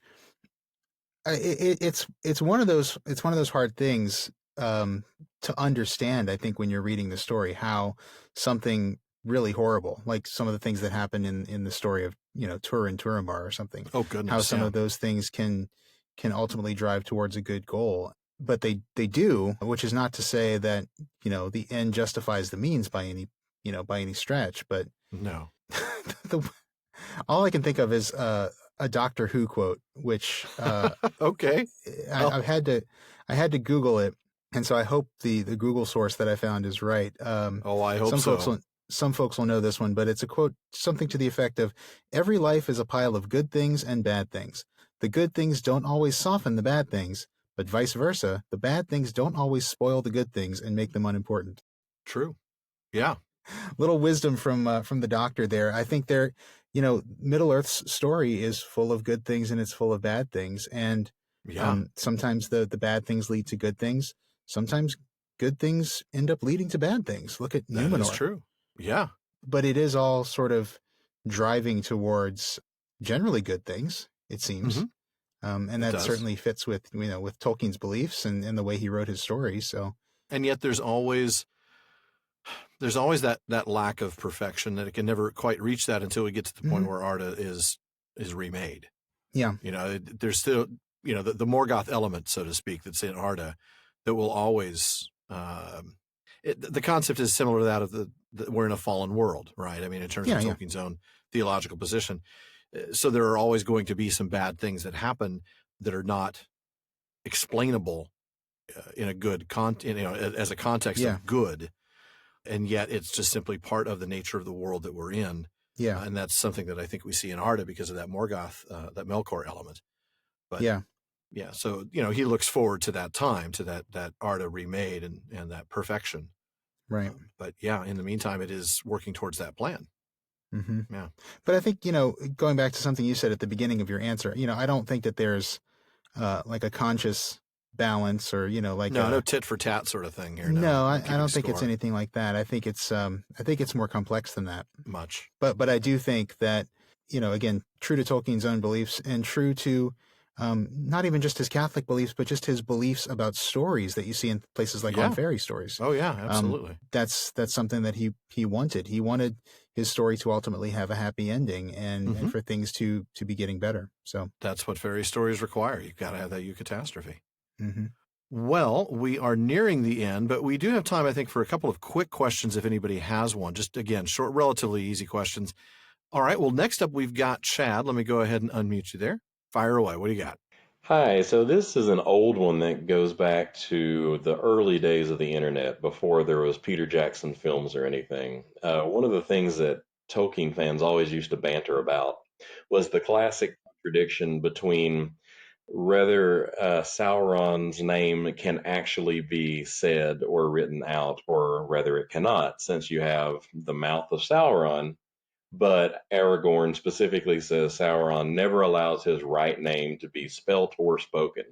one of those hard things to understand. I think when you're reading the story, how something really horrible, like some of the things that happen in the story of Tur and Turambar or something. Oh goodness! How some of those things can ultimately drive towards a good goal, but they do, which is not to say that the end justifies the means by any stretch. But no, all I can think of is a Doctor Who quote, which okay, I had to Google it, and so I hope the Google source that I found is right. I hope so. Some folks will know this one, but it's a quote, something to the effect of, "Every life is a pile of good things and bad things. The good things don't always soften the bad things, but vice versa, the bad things don't always spoil the good things and make them unimportant." True. Yeah. Little wisdom from the Doctor there. I think Middle Earth's story is full of good things and it's full of bad things. And sometimes the bad things lead to good things. Sometimes good things end up leading to bad things. Look at Numenor. That is true. Yeah. But it is all sort of driving towards generally good things, it seems. Mm-hmm. And that certainly fits with Tolkien's beliefs and the way he wrote his stories. So, and yet there's always that lack of perfection, that it can never quite reach that until we get to the point where Arda is remade. Yeah. There's still, the Morgoth element, so to speak, that's in Arda that will always, the concept is similar to that of we're in a fallen world, right? I mean, in terms of Tolkien's own theological position. So there are always going to be some bad things that happen that are not explainable in a good as a context of good. And yet it's just simply part of the nature of the world that we're in. Yeah. And that's something that I think we see in Arda because of that Morgoth, that Melkor element. But yeah. So, he looks forward to that time, to that Arda remade and that perfection. Right. But in the meantime, it is working towards that plan. Mm-hmm. Yeah. But I think, going back to something you said at the beginning of your answer, I don't think that there's like a conscious balance or, no tit for tat sort of thing here. No, I don't think it's anything like that. I think it's more complex than that. Much. But I do think that, again, true to Tolkien's own beliefs and true to not even just his Catholic beliefs, but just his beliefs about stories that you see in places like on fairy stories. Oh yeah, absolutely. That's something that he wanted. He wanted his story to ultimately have a happy ending and for things to be getting better. So that's what fairy stories require. You've got to have that eucatastrophe. Mm-hmm. Well, we are nearing the end, but we do have time, I think, for a couple of quick questions if anybody has one. Just, again, short, relatively easy questions. All right, well, next up we've got Chad. Let me go ahead and unmute you there. Fire away. What do you got? Hi, so this is an old one that goes back to the early days of the internet, before there was Peter Jackson films or anything. One of the things that Tolkien fans always used to banter about was the classic contradiction between whether Sauron's name can actually be said or written out, or whether it cannot, since you have the mouth of Sauron. But Aragorn specifically says Sauron never allows his right name to be spelt or spoken.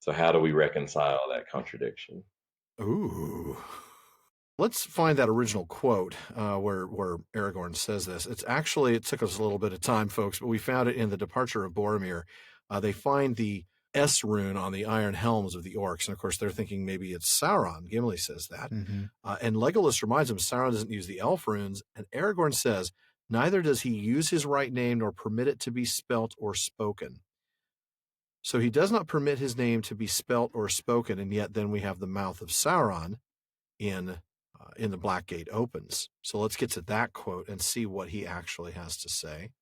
So how do we reconcile that contradiction? Ooh. Let's find that original quote where Aragorn says this. It took us a little bit of time, folks, but we found it in The Departure of Boromir. They find the S rune on the iron helms of the orcs. And of course, they're thinking maybe it's Sauron. Gimli says that. Mm-hmm. And Legolas reminds him Sauron doesn't use the elf runes. And Aragorn says, neither does he use his right name nor permit it to be spelt or spoken. So he does not permit his name to be spelt or spoken. And yet then we have the mouth of Sauron in the Black Gate opens. So let's get to that quote and see what he actually has to say.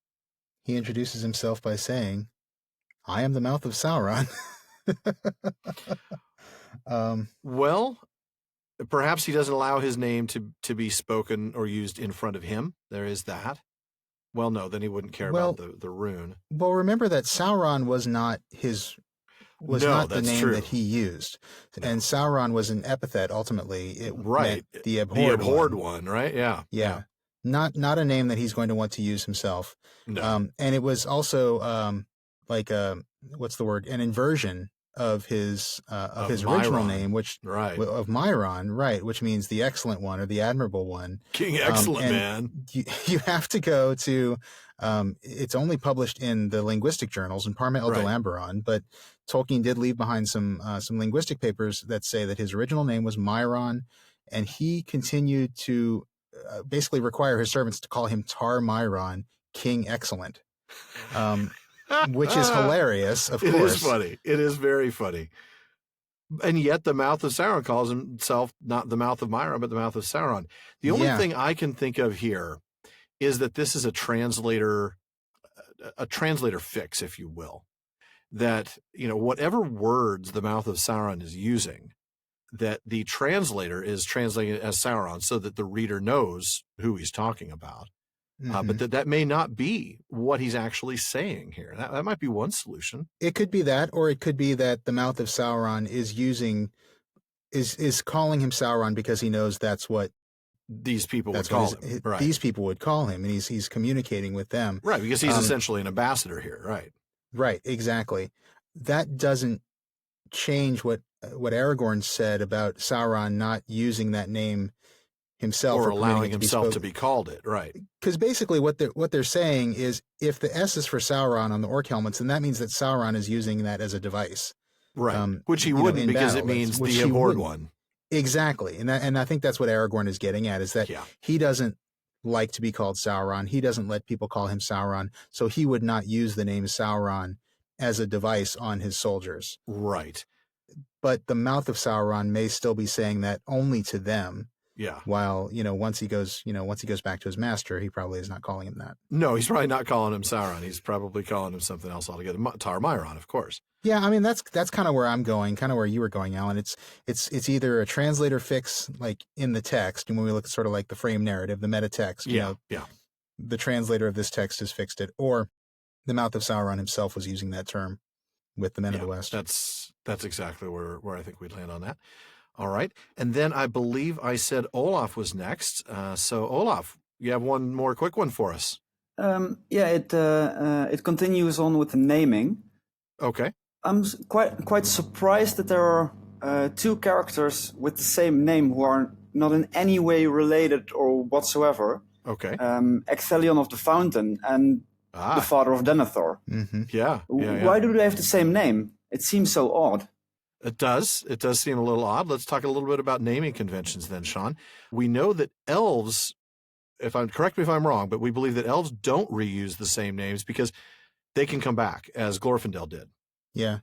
He introduces himself by saying, I am the mouth of Sauron. Well, perhaps he doesn't allow his name to be spoken or used in front of him. There is that. Well, no, then he wouldn't care about the rune. Well, remember that Sauron was not the name true. that he used. No. And Sauron was an epithet, ultimately. It right. meant the abhorred one, right? Yeah. Yeah. Not a name that he's going to want to use himself. No. And it was also what's the word? An inversion of his original name, which of Myron, right, which means the excellent one or the admirable one. King Excellent, man. You have to go to it's only published in the linguistic journals in Parma El Delamberon, but Tolkien did leave behind some linguistic papers that say that his original name was Myron, and he continued to basically require his servants to call him Tar Myron, King Excellent. Which is hilarious, of course. It is funny. It is very funny. And yet the mouth of Sauron calls himself not the mouth of Myron, but the mouth of Sauron. The only thing I can think of here is that this is a translator fix, if you will. That, whatever words the mouth of Sauron is using, that the translator is translating it as Sauron so that the reader knows who he's talking about. Mm-hmm. But that may not be what he's actually saying here. That might be one solution. It could be that, or it could be that the mouth of Sauron is calling him Sauron because he knows that's what these people would call him. Right. These people would call him, and he's communicating with them. Right, because he's essentially an ambassador here. Right. Right. Exactly. That doesn't change what Aragorn said about Sauron not using that name himself or allowing himself to be called it, right? Because basically what they're saying is if the S is for Sauron on the orc helmets, then that means that Sauron is using that as a device, right? Which he wouldn't, because battle. It means the abhorred one. Exactly, and I think that's what Aragorn is getting at, is that he doesn't like to be called Sauron. He doesn't let people call him Sauron, so he would not use the name Sauron as a device on his soldiers, right? But the mouth of Sauron may still be saying that only to them. Yeah. While, once he goes back to his master, he probably is not calling him that. No, he's probably not calling him Sauron. He's probably calling him something else altogether. Tar Myron, of course. Yeah, I mean that's kind of where I'm going, kind of where you were going, Alan. It's either a translator fix, like in the text, and when we look at sort of like the frame narrative, the meta text, the translator of this text has fixed it, or the mouth of Sauron himself was using that term with the Men of the West. That's exactly where I think we'd land on that. All right. And then I believe I said Olaf was next. So Olaf, you have one more quick one for us. It continues on with the naming. Okay. I'm quite surprised that there are two characters with the same name who are not in any way related or whatsoever. Okay. Ecthelion of the Fountain and the father of Denethor. Mm-hmm. Yeah. Why do they have the same name? It seems so odd. It does. It does seem a little odd. Let's talk a little bit about naming conventions then, Shawn. We know that elves, correct me if I'm wrong, but we believe that elves don't reuse the same names because they can come back, as Glorfindel did. Yeah,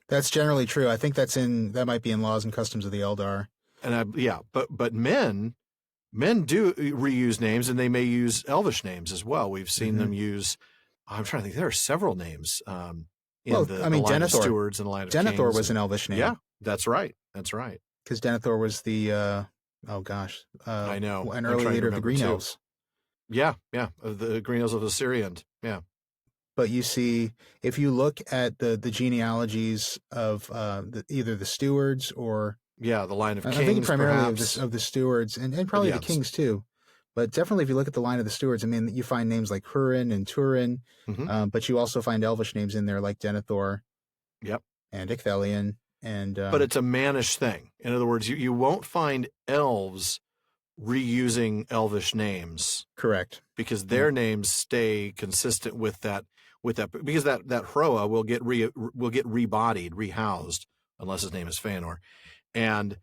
that's generally true. I think that might be in Laws and Customs of the Eldar. And but men do reuse names, and they may use elvish names as well. We've seen them use. I'm trying to think. There are several names. The line Denethor, of stewards and the line of Denethor kings was an elvish name. Yeah, that's right. That's right. Because Denethor was the I know, an early leader of the Green Elves. Yeah, of the Green Elves of Assyria. Yeah. But you see, if you look at the genealogies of either the stewards or the line of kings, I think primarily perhaps. of the stewards and probably the kings too. But definitely, if you look at the line of the stewards, I mean, you find names like Hurin and Turin, but you also find elvish names in there like Denethor, and Ecthelion, and. But it's a mannish thing. In other words, you won't find elves reusing elvish names, correct? Because their names stay consistent with that. Because that Hroa will get rebodied, rehoused, unless his name is Fëanor, and.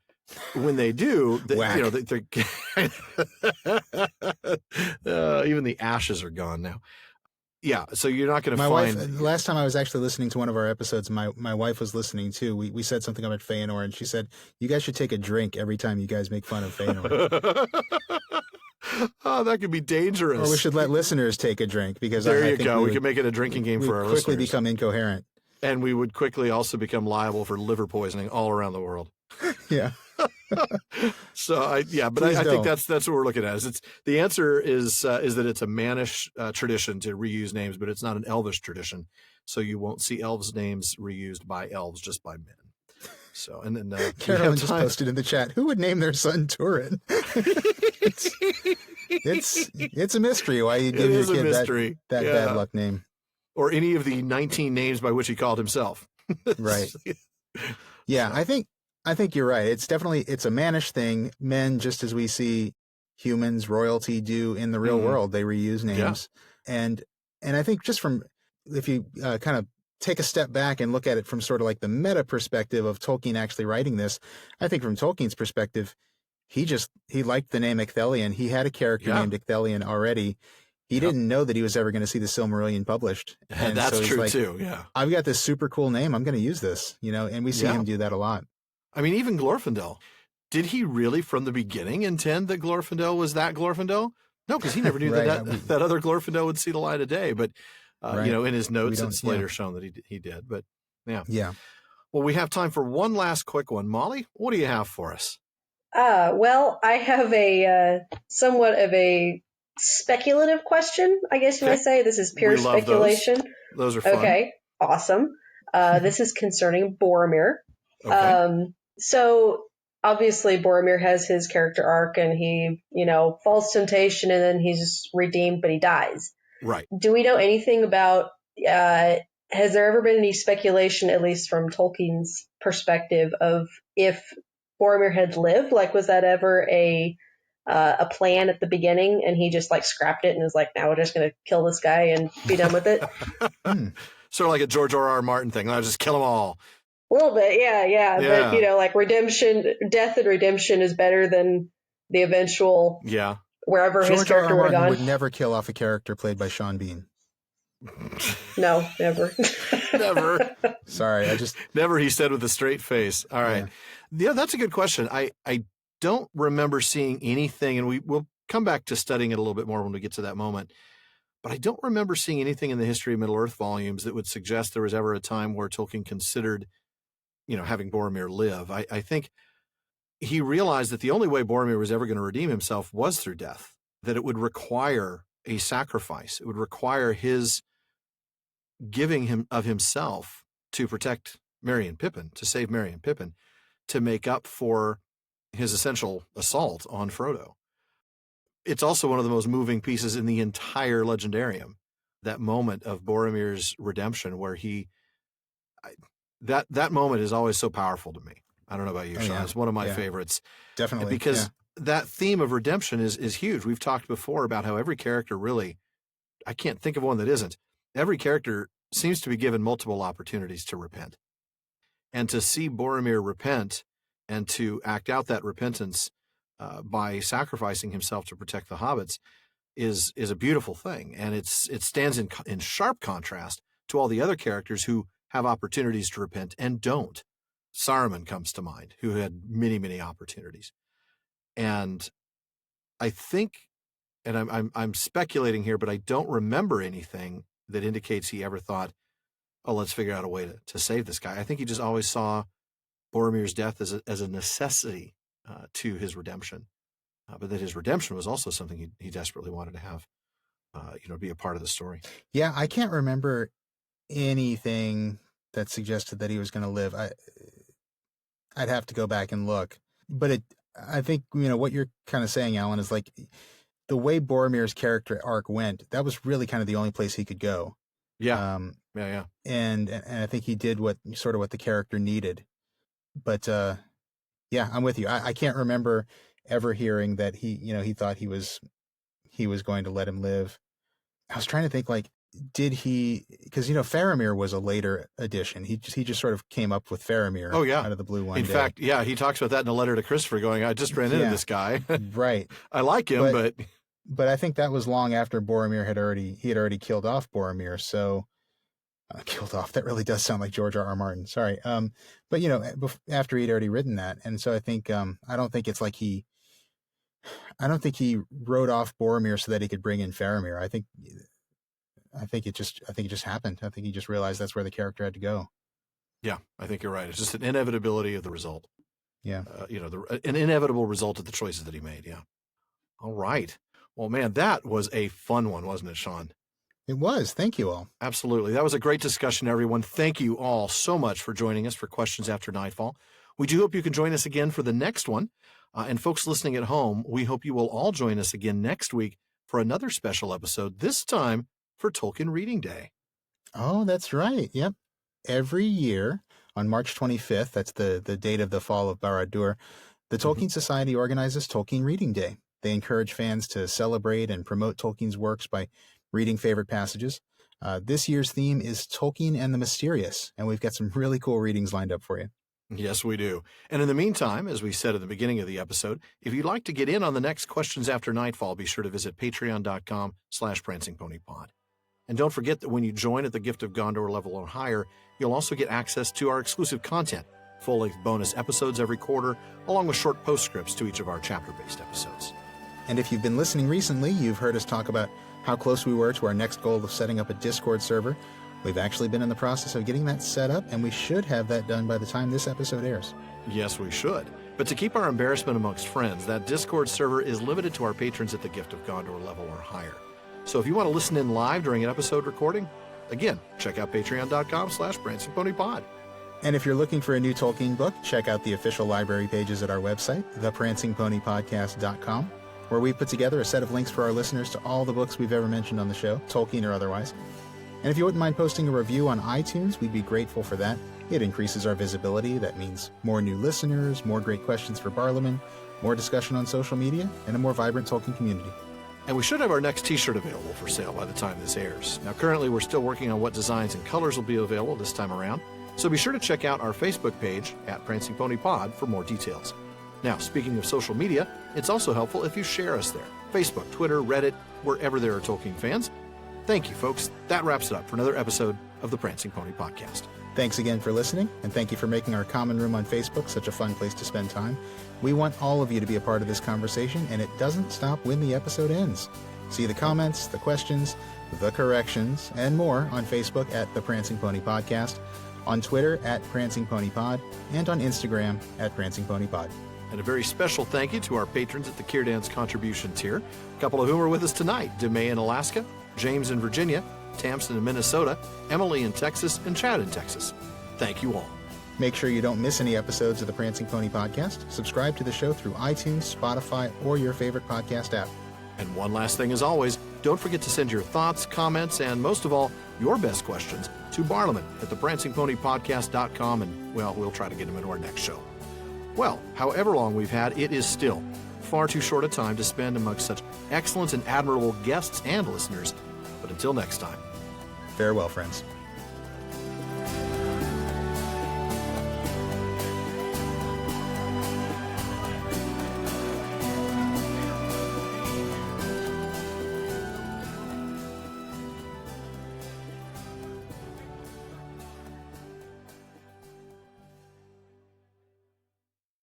When they do, even the ashes are gone now. Yeah, so you're not going to find. Wife, last time I was actually listening to one of our episodes, my wife was listening too. We said something about Fëanor, and she said, "You guys should take a drink every time you guys make fun of Fëanor." Oh, that could be dangerous. Or we should let listeners take a drink because there you go. We could make it a drinking game for our listeners. Quickly become incoherent, and we would quickly also become liable for liver poisoning all around the world. Yeah. So I think that's what we're looking at. The answer is that it's a mannish tradition to reuse names, but it's not an elvish tradition. So you won't see elves' names reused by elves, just by men. So and then Carolyn just posted in the chat, who would name their son Turin? it's a mystery why you give your kid that bad luck name, or any of the 19 names by which he called himself. Right. Yeah, so. I think you're right. It's a mannish thing. Men, just as we see humans, royalty do in the real world, they reuse names. Yeah. And I think just if you kind of take a step back and look at it from sort of like the meta perspective of Tolkien actually writing this, I think from Tolkien's perspective, he liked the name Ecthelion. He had a character named Ecthelion already. He didn't know that he was ever going to see the Silmarillion published. And that's so true too. Yeah. I've got this super cool name. I'm going to use this, and we see him do that a lot. I mean, even Glorfindel. Did he really, from the beginning, intend that Glorfindel was that Glorfindel? No, because he never knew that other Glorfindel would see the light of day. But in his notes, it's later shown that he did. But yeah. Well, we have time for one last quick one. Molly, what do you have for us? Well, I have a somewhat of a speculative question, I guess you might say. This is pure speculation. Those are fun. Okay, awesome. This is concerning Boromir. Okay. So obviously Boromir has his character arc and he, falls to temptation and then he's redeemed, but he dies. Right. Do we know anything about, has there ever been any speculation, at least from Tolkien's perspective, of if Boromir had lived? Like, was that ever a plan at the beginning and he just scrapped it and is like, now we're just going to kill this guy and be done with it? Sort of like a George R.R. Martin thing. I'll just kill them all. A little bit, yeah. But, death and redemption is better than the eventual, wherever his character would have gone. Would never kill off a character played by Sean Bean. No, never. Never. Sorry, Never, he said with a straight face. All right. Yeah, that's a good question. I don't remember seeing anything, and we'll come back to studying it a little bit more when we get to that moment. But I don't remember seeing anything in the History of Middle-earth volumes that would suggest there was ever a time where Tolkien considered having Boromir live. I think he realized that the only way Boromir was ever going to redeem himself was through death, that it would require a sacrifice. It would require his giving him of himself to protect Merry and Pippin, to save Merry and Pippin, to make up for his essential assault on Frodo. it's also one of the most moving pieces in the entire Legendarium. That moment of Boromir's redemption where that moment is always so powerful to me. I don't know about you, Shawn. Yeah. It's one of my favorites. Definitely. Because that theme of redemption is huge. We've talked before about how every character really, I can't think of one that isn't. Every character seems to be given multiple opportunities to repent. And to see Boromir repent and to act out that repentance by sacrificing himself to protect the hobbits is a beautiful thing. And it stands in sharp contrast to all the other characters who have opportunities to repent and don't. Saruman comes to mind, who had many, many opportunities. And I think, and I'm speculating here, but I don't remember anything that indicates he ever thought, oh, let's figure out a way to save this guy. I think he just always saw Boromir's death as a necessity to his redemption. But that his redemption was also something he desperately wanted to have, be a part of the story. Yeah, I can't remember anything that suggested that he was going to live. I'd have to go back and look. But I think, what you're kind of saying, Alan, is like the way Boromir's character arc went, that was really kind of the only place he could go. Yeah. And I think he did what the character needed. But I'm with you. I can't remember ever hearing that he thought he was going to let him live. I was trying to think, like, did he, because Faramir was a later addition. He just sort of came up with Faramir out of the blue one day. In fact, he talks about that in a letter to Christopher going, I just ran into this guy. Right. I like him, but I think that was long after Boromir had already killed off Boromir. So killed off, that really does sound like George R.R. Martin. Sorry. But after he'd already written that. And so I think, I don't think he wrote off Boromir so that he could bring in Faramir. I think it just happened. I think he just realized that's where the character had to go. Yeah, I think you're right. It's just an inevitability of the result. Yeah. An inevitable result of the choices that he made. Yeah. All right. Well, man, that was a fun one, wasn't it, Shawn? It was. Thank you all. Absolutely. That was a great discussion, everyone. Thank you all so much for joining us for Questions After Nightfall. We do hope you can join us again for the next one. And folks listening at home, we hope you will all join us again next week for another special episode, this time for Tolkien Reading Day. Oh, that's right. Yep. Every year on March 25th, that's the date of the fall of Barad-dûr, the Tolkien Society organizes Tolkien Reading Day. They encourage fans to celebrate and promote Tolkien's works by reading favorite passages. This year's theme is Tolkien and the Mysterious, and we've got some really cool readings lined up for you. Yes, we do. And in the meantime, as we said at the beginning of the episode, if you'd like to get in on the next Questions After Nightfall, be sure to visit patreon.com/prancingponypod. And don't forget that when you join at the Gift of Gondor level or higher, you'll also get access to our exclusive content, full-length bonus episodes every quarter, along with short postscripts to each of our chapter-based episodes. And if you've been listening recently, you've heard us talk about how close we were to our next goal of setting up a Discord server. We've actually been in the process of getting that set up, and we should have that done by the time this episode airs. Yes, we should. But to keep our embarrassment amongst friends, that Discord server is limited to our patrons at the Gift of Gondor level or higher. So if you want to listen in live during an episode recording, again, check out patreon.com/prancingponypod. And if you're looking for a new Tolkien book, check out the official library pages at our website, theprancingponypodcast.com, where we put together a set of links for our listeners to all the books we've ever mentioned on the show, Tolkien or otherwise. And if you wouldn't mind posting a review on iTunes, we'd be grateful for that. It increases our visibility. That means more new listeners, more great questions for Barliman, more discussion on social media, and a more vibrant Tolkien community. And we should have our next t-shirt available for sale by the time this airs. Now, currently, we're still working on what designs and colors will be available this time around, so be sure to check out our Facebook page at Prancing Pony Pod for more details. Now, speaking of social media, it's also helpful if you share us there. Facebook, Twitter, Reddit, wherever there are Tolkien fans. Thank you, folks. That wraps it up for another episode of the Prancing Pony Podcast. Thanks again for listening, and thank you for making our common room on Facebook such a fun place to spend time. We want all of you to be a part of this conversation, and it doesn't stop when the episode ends. See the comments, the questions, the corrections, and more on Facebook at The Prancing Pony Podcast, on Twitter at Prancing Pony Pod, and on Instagram at Prancing Pony Pod. And a very special thank you to our patrons at the Kierdance contribution tier, a couple of whom are with us tonight: DeMay in Alaska, James in Virginia, Tamsin in Minnesota, Emily in Texas, and Chad in Texas. Thank you all. Make sure you don't miss any episodes of the Prancing Pony Podcast. Subscribe to the show through iTunes, Spotify, or your favorite podcast app. And one last thing as always, don't forget to send your thoughts, comments, and most of all, your best questions to Barliman at theprancingponypodcast.com, and, well, we'll try to get him into our next show. Well, however long we've had, it is still far too short a time to spend amongst such excellent and admirable guests and listeners. But until next time. Farewell, friends.